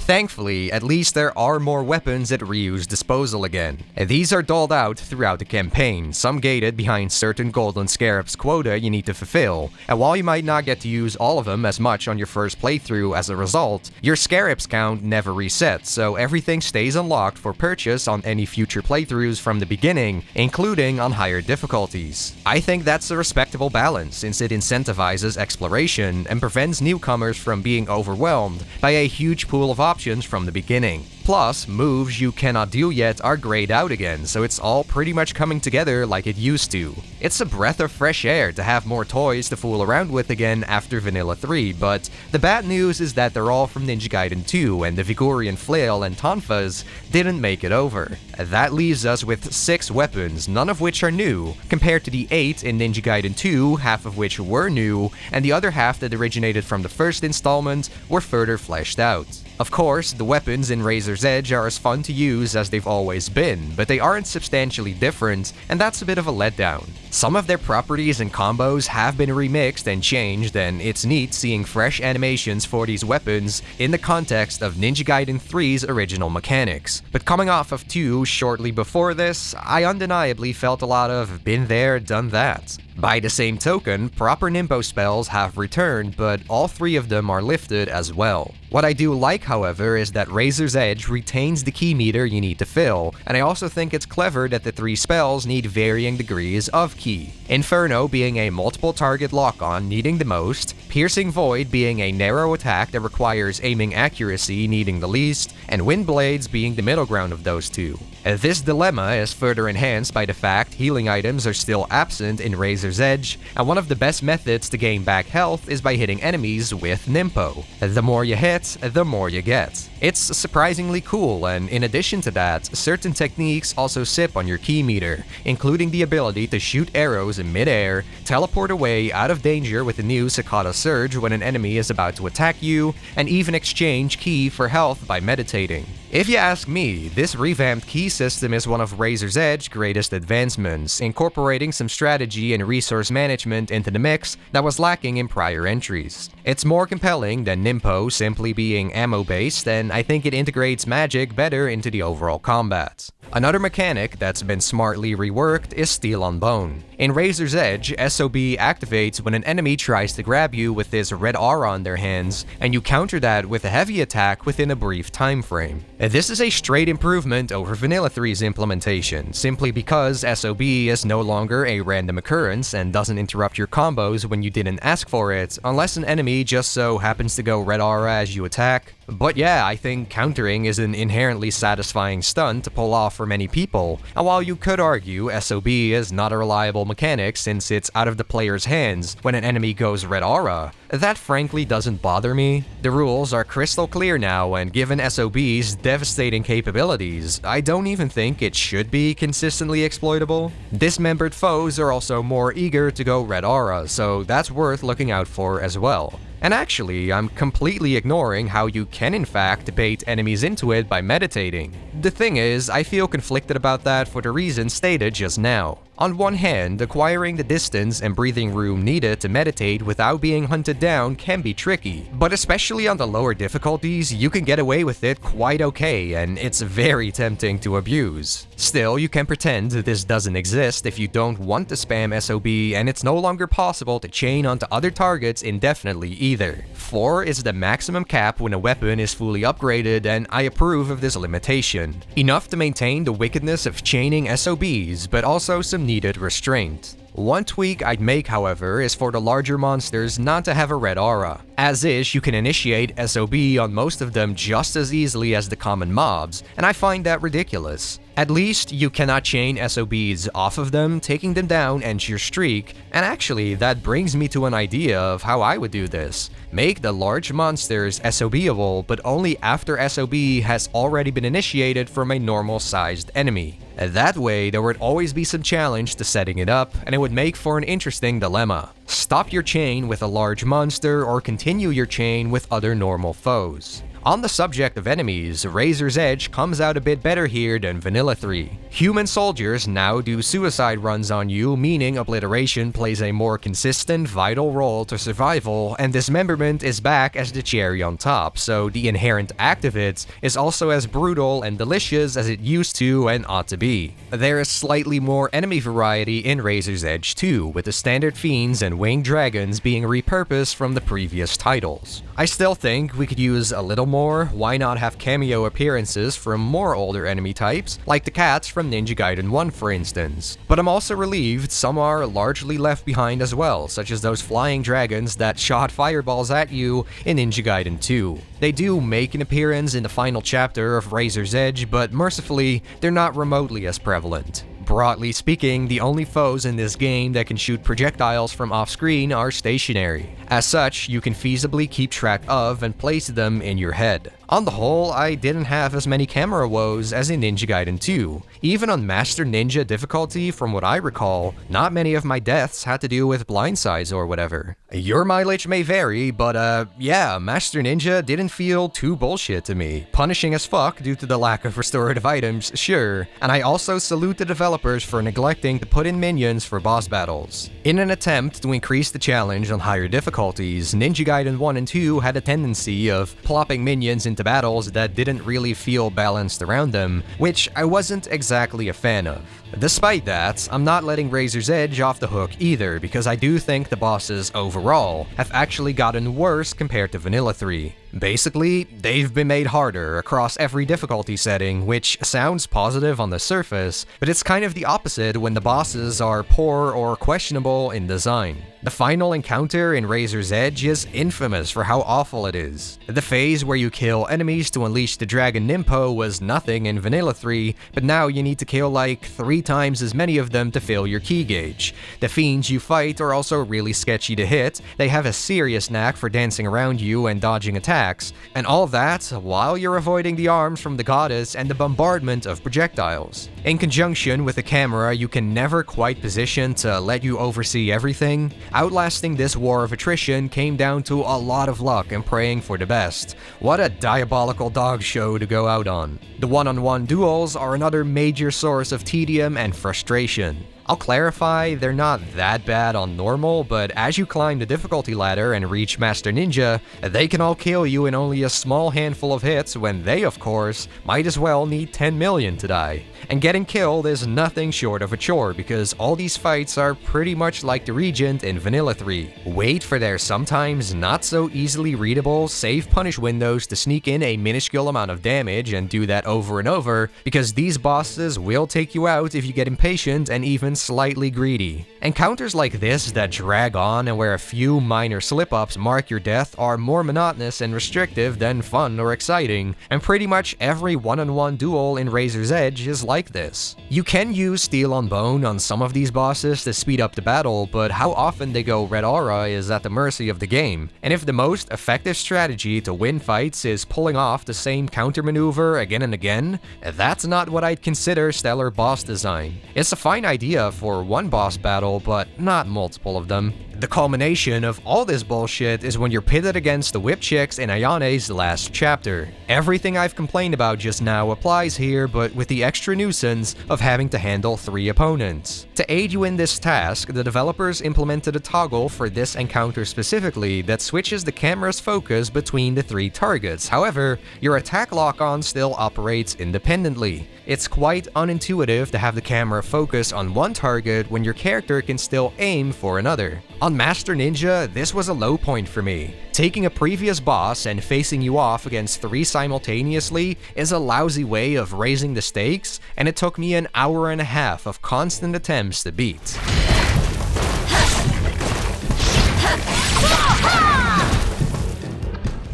Thankfully, at least there are more weapons at Ryu's disposal again. These are doled out throughout the campaign, some gated behind certain golden scarabs quota you need to fulfill, and while you might not get to use all of them as much on your first playthrough as a result, your scarabs count never resets, so everything stays unlocked for purchase on any future playthroughs from the beginning, including on higher difficulties. I think that's a respectable balance, since it incentivizes exploration and prevents newcomers from being overwhelmed by a huge pool of options from the beginning. Plus, moves you cannot do yet are grayed out again, so it's all pretty much coming together like it used to. It's a breath of fresh air to have more toys to fool around with again after Vanilla 3, but the bad news is that they're all from Ninja Gaiden 2, and the Vigorian Flail and Tonfas didn't make it over. That leaves us with 6 weapons, none of which are new, compared to the 8 in Ninja Gaiden 2, half of which were new, and the other half that originated from the first installment were further fleshed out. Of course, the weapons in Razor's Edge are as fun to use as they've always been, but they aren't substantially different, and that's a bit of a letdown. Some of their properties and combos have been remixed and changed, and it's neat seeing fresh animations for these weapons in the context of Ninja Gaiden 3's original mechanics. But coming off of 2 shortly before this, I undeniably felt a lot of been there, done that. By the same token, proper Nimbo spells have returned, but all 3 of them are lifted as well. What I do like, however, is that Razor's Edge retains the key meter you need to fill, and I also think it's clever that the 3 spells need varying degrees of key. Inferno being a multiple target lock-on needing the most, Piercing Void being a narrow attack that requires aiming accuracy needing the least, and Wind Blades being the middle ground of those 2. This dilemma is further enhanced by the fact healing items are still absent in Razor's Edge, and one of the best methods to gain back health is by hitting enemies with Nimpo. The more you hit, the more you get. It's surprisingly cool, and in addition to that, certain techniques also sip on your key meter, including the ability to shoot arrows in midair, teleport away out of danger with a new Cicada Surge when an enemy is about to attack you, and even exchange ki for health by meditating. If you ask me, this revamped key system is one of Razor's Edge's greatest advancements, incorporating some strategy and resource management into the mix that was lacking in prior entries. It's more compelling than Nimpo simply being ammo-based, and I think it integrates magic better into the overall combat. Another mechanic that's been smartly reworked is Steel on Bone. In Razor's Edge, SOB activates when an enemy tries to grab you with this red aura on their hands, and you counter that with a heavy attack within a brief time frame. This is a straight improvement over Vanilla 3's implementation, simply because SOB is no longer a random occurrence and doesn't interrupt your combos when you didn't ask for it, unless an enemy just so happens to go red aura as you attack. But yeah, I think countering is an inherently satisfying stunt to pull off for many people, and while you could argue SOB is not a reliable mechanic since it's out of the player's hands when an enemy goes red aura, that frankly doesn't bother me. The rules are crystal clear now, and given SOB's devastating capabilities, I don't even think it should be consistently exploitable. Dismembered foes are also more eager to go red aura, so that's worth looking out for as well. And actually, I'm completely ignoring how you can in fact bait enemies into it by meditating. The thing is, I feel conflicted about that for the reasons stated just now. On one hand, acquiring the distance and breathing room needed to meditate without being hunted down can be tricky, but especially on the lower difficulties, you can get away with it quite okay, and it's very tempting to abuse. Still, you can pretend this doesn't exist if you don't want to spam SOB, and it's no longer possible to chain onto other targets indefinitely either. 4 is the maximum cap when a weapon is fully upgraded, and I approve of this limitation. Enough to maintain the wickedness of chaining SOBs, but also some needed restraint. One tweak I'd make, however, is for the larger monsters not to have a red aura. As is, you can initiate SOB on most of them just as easily as the common mobs, and I find that ridiculous. At least, you cannot chain SOBs off of them, taking them down ends your streak, and actually, that brings me to an idea of how I would do this. Make the large monsters SOBable, but only after SOB has already been initiated from a normal-sized enemy. That way, there would always be some challenge to setting it up, and it would make for an interesting dilemma. Stop your chain with a large monster, or continue your chain with other normal foes. On the subject of enemies, Razor's Edge comes out a bit better here than Vanilla 3. Human soldiers now do suicide runs on you, meaning obliteration plays a more consistent, vital role to survival, and dismemberment is back as the cherry on top, so the inherent act of it is also as brutal and delicious as it used to and ought to be. There is slightly more enemy variety in Razor's Edge too, with the standard fiends and winged dragons being repurposed from the previous titles. I still think we could use a little more. Why not have cameo appearances from more older enemy types, like the cats from Ninja Gaiden 1 for instance. But I'm also relieved some are largely left behind as well, such as those flying dragons that shot fireballs at you in Ninja Gaiden 2. They do make an appearance in the final chapter of Razor's Edge, but mercifully, they're not remotely as prevalent. Broadly speaking, the only foes in this game that can shoot projectiles from off-screen are stationary. As such, you can feasibly keep track of and place them in your head. On the whole, I didn't have as many camera woes as in Ninja Gaiden 2. Even on Master Ninja difficulty, from what I recall, not many of my deaths had to do with blindsides or whatever. Your mileage may vary, but yeah, Master Ninja didn't feel too bullshit to me. Punishing as fuck due to the lack of restorative items, sure, and I also salute the developers for neglecting to put in minions for boss battles. In an attempt to increase the challenge on higher difficulties, Ninja Gaiden 1 and 2 had a tendency of plopping minions into battles that didn't really feel balanced around them, which I wasn't exactly a fan of. Despite that, I'm not letting Razor's Edge off the hook either, because I do think the bosses overall have actually gotten worse compared to Vanilla 3. Basically, they've been made harder across every difficulty setting, which sounds positive on the surface, but it's kind of the opposite when the bosses are poor or questionable in design. The final encounter in Razor's Edge is infamous for how awful it is. The phase where you kill enemies to unleash the Dragon Nimpo was nothing in Vanilla 3, but now you need to kill like 3 times as many of them to fill your key gauge. The fiends you fight are also really sketchy to hit, they have a serious knack for dancing around you and dodging attacks, and all that while you're avoiding the arms from the goddess and the bombardment of projectiles. In conjunction with the camera you can never quite position to let you oversee everything, outlasting this war of attrition came down to a lot of luck and praying for the best. What a diabolical dog show to go out on. The one-on-one duels are another major source of tedium and frustration. I'll clarify, they're not that bad on normal, but as you climb the difficulty ladder and reach Master Ninja, they can all kill you in only a small handful of hits when they, of course, might as well need 10 million to die. And getting killed is nothing short of a chore because all these fights are pretty much like the Regent in Vanilla 3. Wait for their sometimes not so easily readable save punish windows to sneak in a minuscule amount of damage and do that over and over because these bosses will take you out if you get impatient and even slightly greedy. Encounters like this that drag on and where a few minor slip-ups mark your death are more monotonous and restrictive than fun or exciting, and pretty much every one-on-one duel in Razor's Edge is like this. You can use Steel on Bone on some of these bosses to speed up the battle, but how often they go Red Aura is at the mercy of the game, and if the most effective strategy to win fights is pulling off the same counter maneuver again and again, that's not what I'd consider stellar boss design. It's a fine idea for one boss battle, but not multiple of them. The culmination of all this bullshit is when you're pitted against the whip chicks in Ayane's last chapter. Everything I've complained about just now applies here, but with the extra nuisance of having to handle 3 opponents. To aid you in this task, the developers implemented a toggle for this encounter specifically that switches the camera's focus between the 3 targets. However, your attack lock-on still operates independently. It's quite unintuitive to have the camera focus on one target when your character can still aim for another. On Master Ninja, this was a low point for me. Taking a previous boss and facing you off against 3 simultaneously is a lousy way of raising the stakes, and it took me an hour and a half of constant attempts to beat.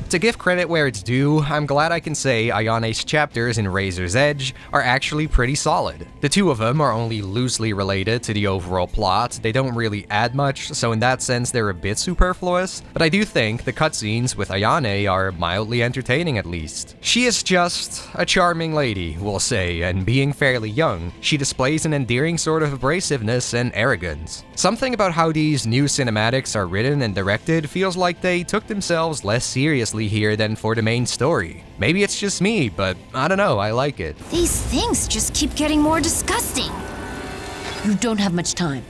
To give credit where it's due, I'm glad I can say Ayane's chapters in Razor's Edge are actually pretty solid. The 2 of them are only loosely related to the overall plot, they don't really add much, so in that sense they're a bit superfluous, but I do think the cutscenes with Ayane are mildly entertaining at least. She is just a charming lady, we'll say, and being fairly young, she displays an endearing sort of abrasiveness and arrogance. Something about how these new cinematics are written and directed feels like they took themselves less seriously differently here than for the main story. Maybe it's just me, but I don't know, I like it. These things just keep getting more disgusting. You don't have much time.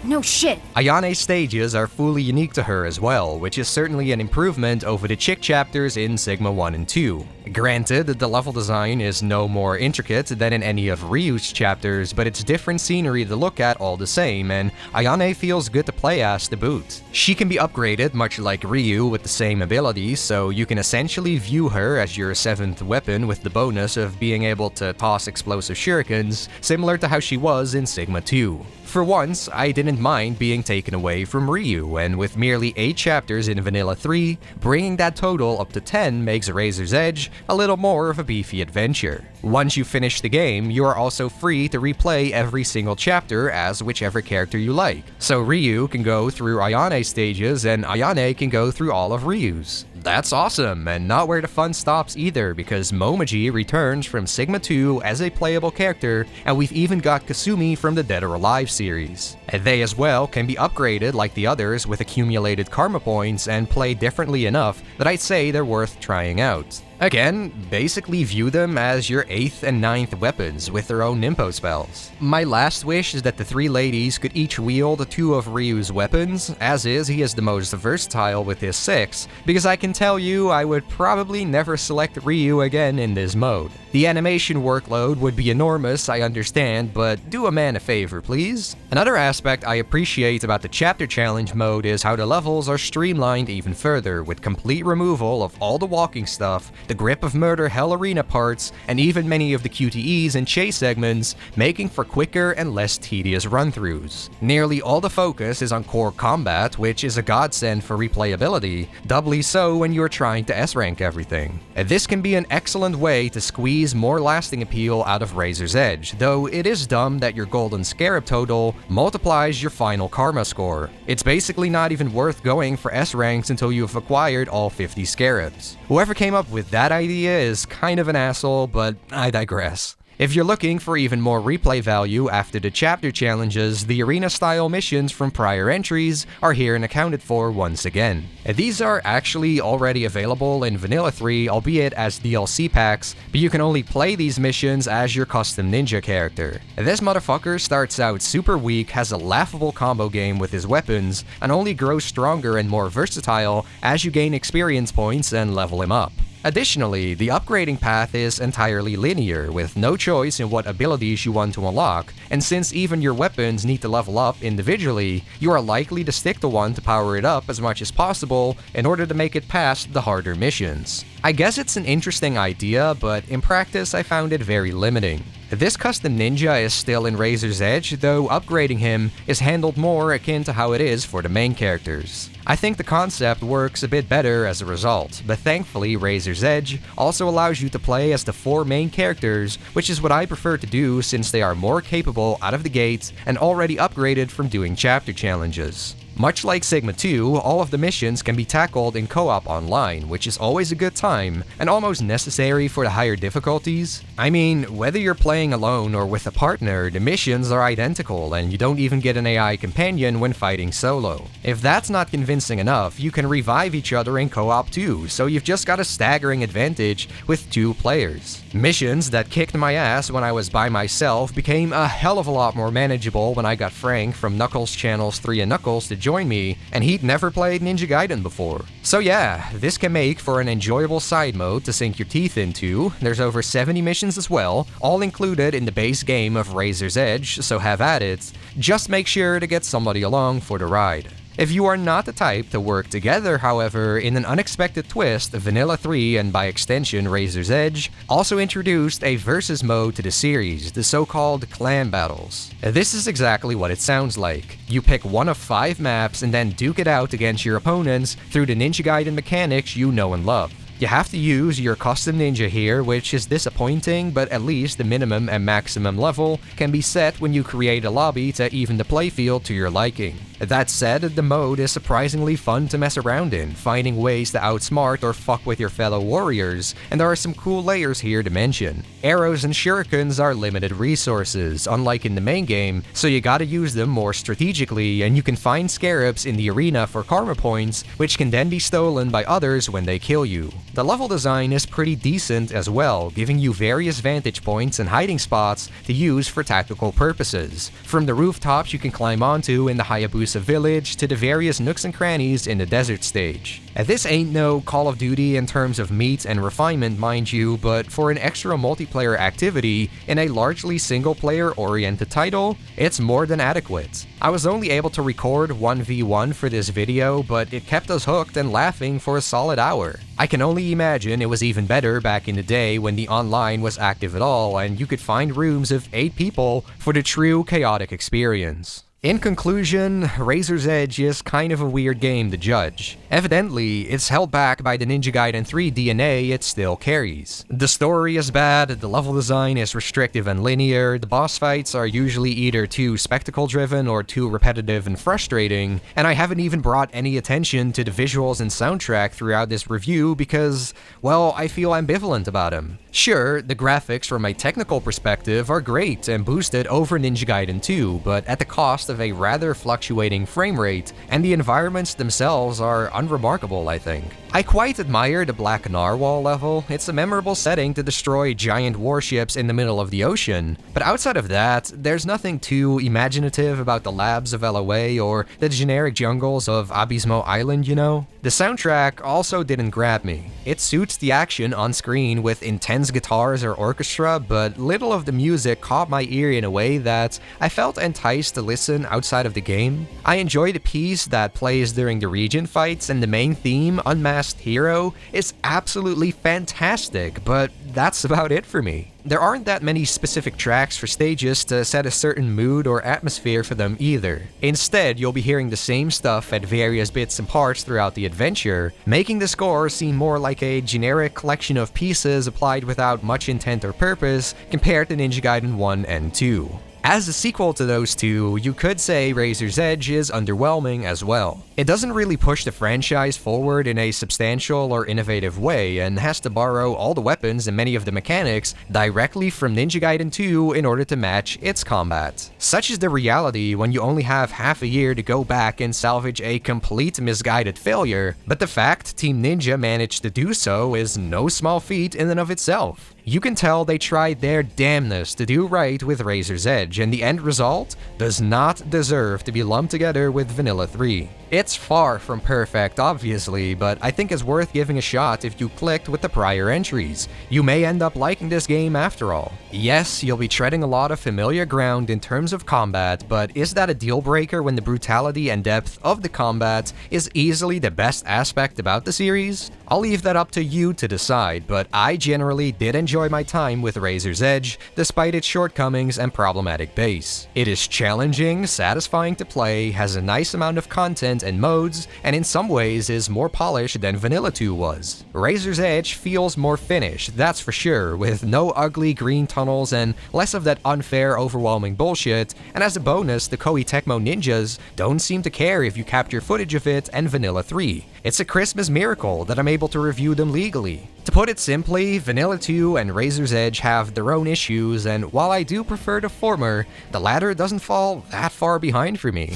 No shit. Ayane's stages are fully unique to her as well, which is certainly an improvement over the chick chapters in Sigma 1 and 2. Granted, the level design is no more intricate than in any of Ryu's chapters, but it's different scenery to look at all the same, and Ayane feels good to play as to boot. She can be upgraded much like Ryu with the same abilities, so you can essentially view her as your 7th weapon with the bonus of being able to toss explosive shurikens, similar to how she was in Sigma 2. For once, I didn't mind being taken away from Ryu, and with merely 8 chapters in Vanilla 3, bringing that total up to 10 makes Razor's Edge a little more of a beefy adventure. Once you finish the game, you are also free to replay every single chapter as whichever character you like. So Ryu can go through Ayane's stages, and Ayane can go through all of Ryu's. That's awesome, and not where the fun stops either, because Momiji returns from Sigma 2 as a playable character, and we've even got Kasumi from the Dead or Alive series. And they as well can be upgraded like the others with accumulated karma points and play differently enough that I'd say they're worth trying out. Again, basically view them as your 8th and 9th weapons with their own Nimpo spells. My last wish is that the 3 ladies could each wield 2 of Ryu's weapons, as is he is the most versatile with his 6, because I can tell you I would probably never select Ryu again in this mode. The animation workload would be enormous, I understand, but do a man a favor, please. Another aspect I appreciate about the chapter challenge mode is how the levels are streamlined even further, with complete removal of all the walking stuff, the Grip of Murder Hell Arena parts, and even many of the QTEs and chase segments, making for quicker and less tedious run-throughs. Nearly all the focus is on core combat, which is a godsend for replayability, doubly so when you're trying to S-rank everything. This can be an excellent way to squeeze more lasting appeal out of Razor's Edge, though it is dumb that your Golden Scarab total multiplies your final karma score. It's basically not even worth going for S-ranks until you've acquired all 50 scarabs. Whoever came up with that idea is kind of an asshole, but I digress. If you're looking for even more replay value after the chapter challenges, the arena-style missions from prior entries are here and accounted for once again. These are actually already available in Vanilla 3, albeit as DLC packs, but you can only play these missions as your custom ninja character. This motherfucker starts out super weak, has a laughable combo game with his weapons, and only grows stronger and more versatile as you gain experience points and level him up. Additionally, the upgrading path is entirely linear, with no choice in what abilities you want to unlock, and since even your weapons need to level up individually, you are likely to stick to one to power it up as much as possible in order to make it past the harder missions. I guess it's an interesting idea, but in practice I found it very limiting. This custom ninja is still in Razor's Edge, though upgrading him is handled more akin to how it is for the main characters. I think the concept works a bit better as a result, but thankfully Razor's Edge also allows you to play as the 4 main characters, which is what I prefer to do since they are more capable out of the gate and already upgraded from doing chapter challenges. Much like Sigma 2, all of the missions can be tackled in co-op online, which is always a good time, and almost necessary for the higher difficulties. I mean, whether you're playing alone or with a partner, the missions are identical, and you don't even get an AI companion when fighting solo. If that's not convincing enough, you can revive each other in co-op too, so you've just got a staggering advantage with 2 players. Missions that kicked my ass when I was by myself became a hell of a lot more manageable when I got Frank from Knuckles Channel's 3 and Knuckles to join me, and he'd never played Ninja Gaiden before. So yeah, this can make for an enjoyable side mode to sink your teeth into. There's over 70 missions as well, all included in the base game of Razor's Edge, so have at it. Just make sure to get somebody along for the ride. If you are not the type to work together, however, in an unexpected twist, Vanilla 3 and by extension Razor's Edge also introduced a versus mode to the series, the so-called clan battles. This is exactly what it sounds like. You pick one of 5 maps and then duke it out against your opponents through the Ninja Gaiden mechanics you know and love. You have to use your custom ninja here, which is disappointing, but at least the minimum and maximum level can be set when you create a lobby to even the playfield to your liking. That said, the mode is surprisingly fun to mess around in, finding ways to outsmart or fuck with your fellow warriors, and there are some cool layers here to mention. Arrows and shurikens are limited resources, unlike in the main game, so you gotta use them more strategically, and you can find scarabs in the arena for karma points, which can then be stolen by others when they kill you. The level design is pretty decent as well, giving you various vantage points and hiding spots to use for tactical purposes, from the rooftops you can climb onto in the Hayabusa village to the various nooks and crannies in the desert stage. This ain't no Call of Duty in terms of meat and refinement, mind you, but for an extra multiplayer activity in a largely single-player oriented title, it's more than adequate. I was only able to record 1v1 for this video, but it kept us hooked and laughing for a solid hour. I can only imagine it was even better back in the day when the online was active at all and you could find rooms of 8 people for the true chaotic experience. In conclusion, Razor's Edge is kind of a weird game to judge. Evidently, it's held back by the Ninja Gaiden 3 DNA it still carries. The story is bad, the level design is restrictive and linear, the boss fights are usually either too spectacle-driven or too repetitive and frustrating, and I haven't even brought any attention to the visuals and soundtrack throughout this review because, well, I feel ambivalent about them. Sure, the graphics from a technical perspective are great and boosted over Ninja Gaiden 2, but at the cost of a rather fluctuating frame rate, and the environments themselves are unremarkable, I think. I quite admire the Black Narwhal level. It's a memorable setting to destroy giant warships in the middle of the ocean, but outside of that, there's nothing too imaginative about the labs of LOA or the generic jungles of Abismo Island, you know? The soundtrack also didn't grab me. It suits the action on screen with intense guitars or orchestra, but little of the music caught my ear in a way that I felt enticed to listen outside of the game. I enjoy the piece that plays during the region fights, and the main theme, Unmasked Hero, is absolutely fantastic, but that's about it for me. There aren't that many specific tracks for stages to set a certain mood or atmosphere for them either. Instead, you'll be hearing the same stuff at various bits and parts throughout the adventure, making the score seem more like a generic collection of pieces applied without much intent or purpose compared to Ninja Gaiden 1 and 2. As a sequel to those two, you could say Razor's Edge is underwhelming as well. It doesn't really push the franchise forward in a substantial or innovative way, and has to borrow all the weapons and many of the mechanics directly from Ninja Gaiden 2 in order to match its combat. Such is the reality when you only have half a year to go back and salvage a complete misguided failure, but the fact Team Ninja managed to do so is no small feat in and of itself. You can tell they tried their damnedest to do right with Razor's Edge, and the end result does not deserve to be lumped together with Vanilla 3. It's far from perfect, obviously, but I think it's worth giving a shot if you clicked with the prior entries. You may end up liking this game after all. Yes, you'll be treading a lot of familiar ground in terms of combat, but is that a deal breaker when the brutality and depth of the combat is easily the best aspect about the series? I'll leave that up to you to decide, but I generally did enjoy my time with Razor's Edge, despite its shortcomings and problematic base. It is challenging, satisfying to play, has a nice amount of content and modes, and in some ways is more polished than Vanilla 2 was. Razor's Edge feels more finished, that's for sure, with no ugly green tunnels and less of that unfair, overwhelming bullshit, and as a bonus, the Koei Tecmo ninjas don't seem to care if you capture footage of it and Vanilla 3. It's a Christmas miracle that I'm able to review them legally. To put it simply, Vanilla 2 and Razor's Edge have their own issues, and while I do prefer the former, the latter doesn't fall that far behind for me.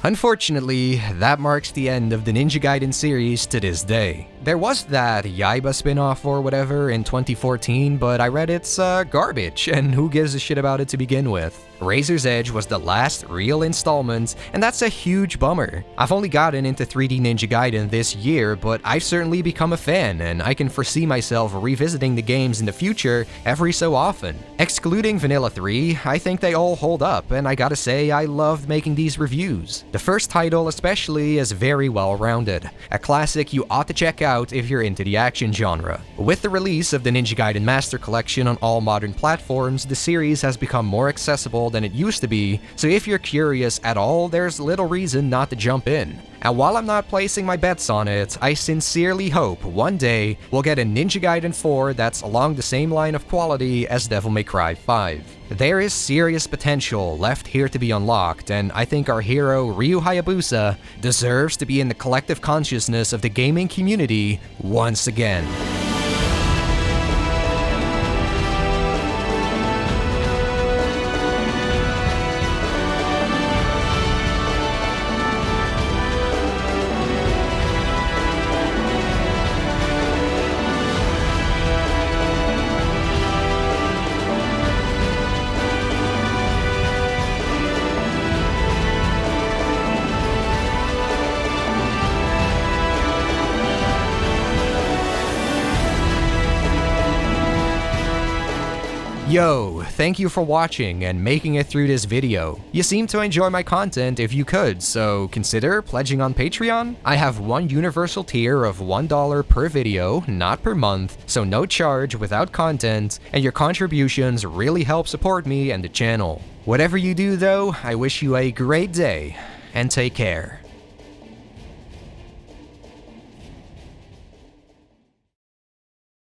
Unfortunately, that marks the end of the Ninja Gaiden series to this day. There was that Yaiba spin-off or whatever in 2014, but I read it's garbage, and who gives a shit about it to begin with? Razor's Edge was the last real installment, and that's a huge bummer. I've only gotten into 3D Ninja Gaiden this year, but I've certainly become a fan, and I can foresee myself revisiting the games in the future every so often. Excluding Vanilla 3, I think they all hold up, and I gotta say I loved making these reviews. The first title especially is very well-rounded, a classic you ought to check out if you're into the action genre. With the release of the Ninja Gaiden Master Collection on all modern platforms, the series has become more accessible than it used to be, so if you're curious at all, there's little reason not to jump in. And while I'm not placing my bets on it, I sincerely hope one day we'll get a Ninja Gaiden 4 that's along the same line of quality as Devil May Cry 5. There is serious potential left here to be unlocked, and I think our hero Ryu Hayabusa deserves to be in the collective consciousness of the gaming community once again. Yo, thank you for watching and making it through this video. You seem to enjoy my content if you could, so consider pledging on Patreon. I have one universal tier of $1 per video, not per month, so no charge without content, and your contributions really help support me and the channel. Whatever you do though, I wish you a great day, and take care.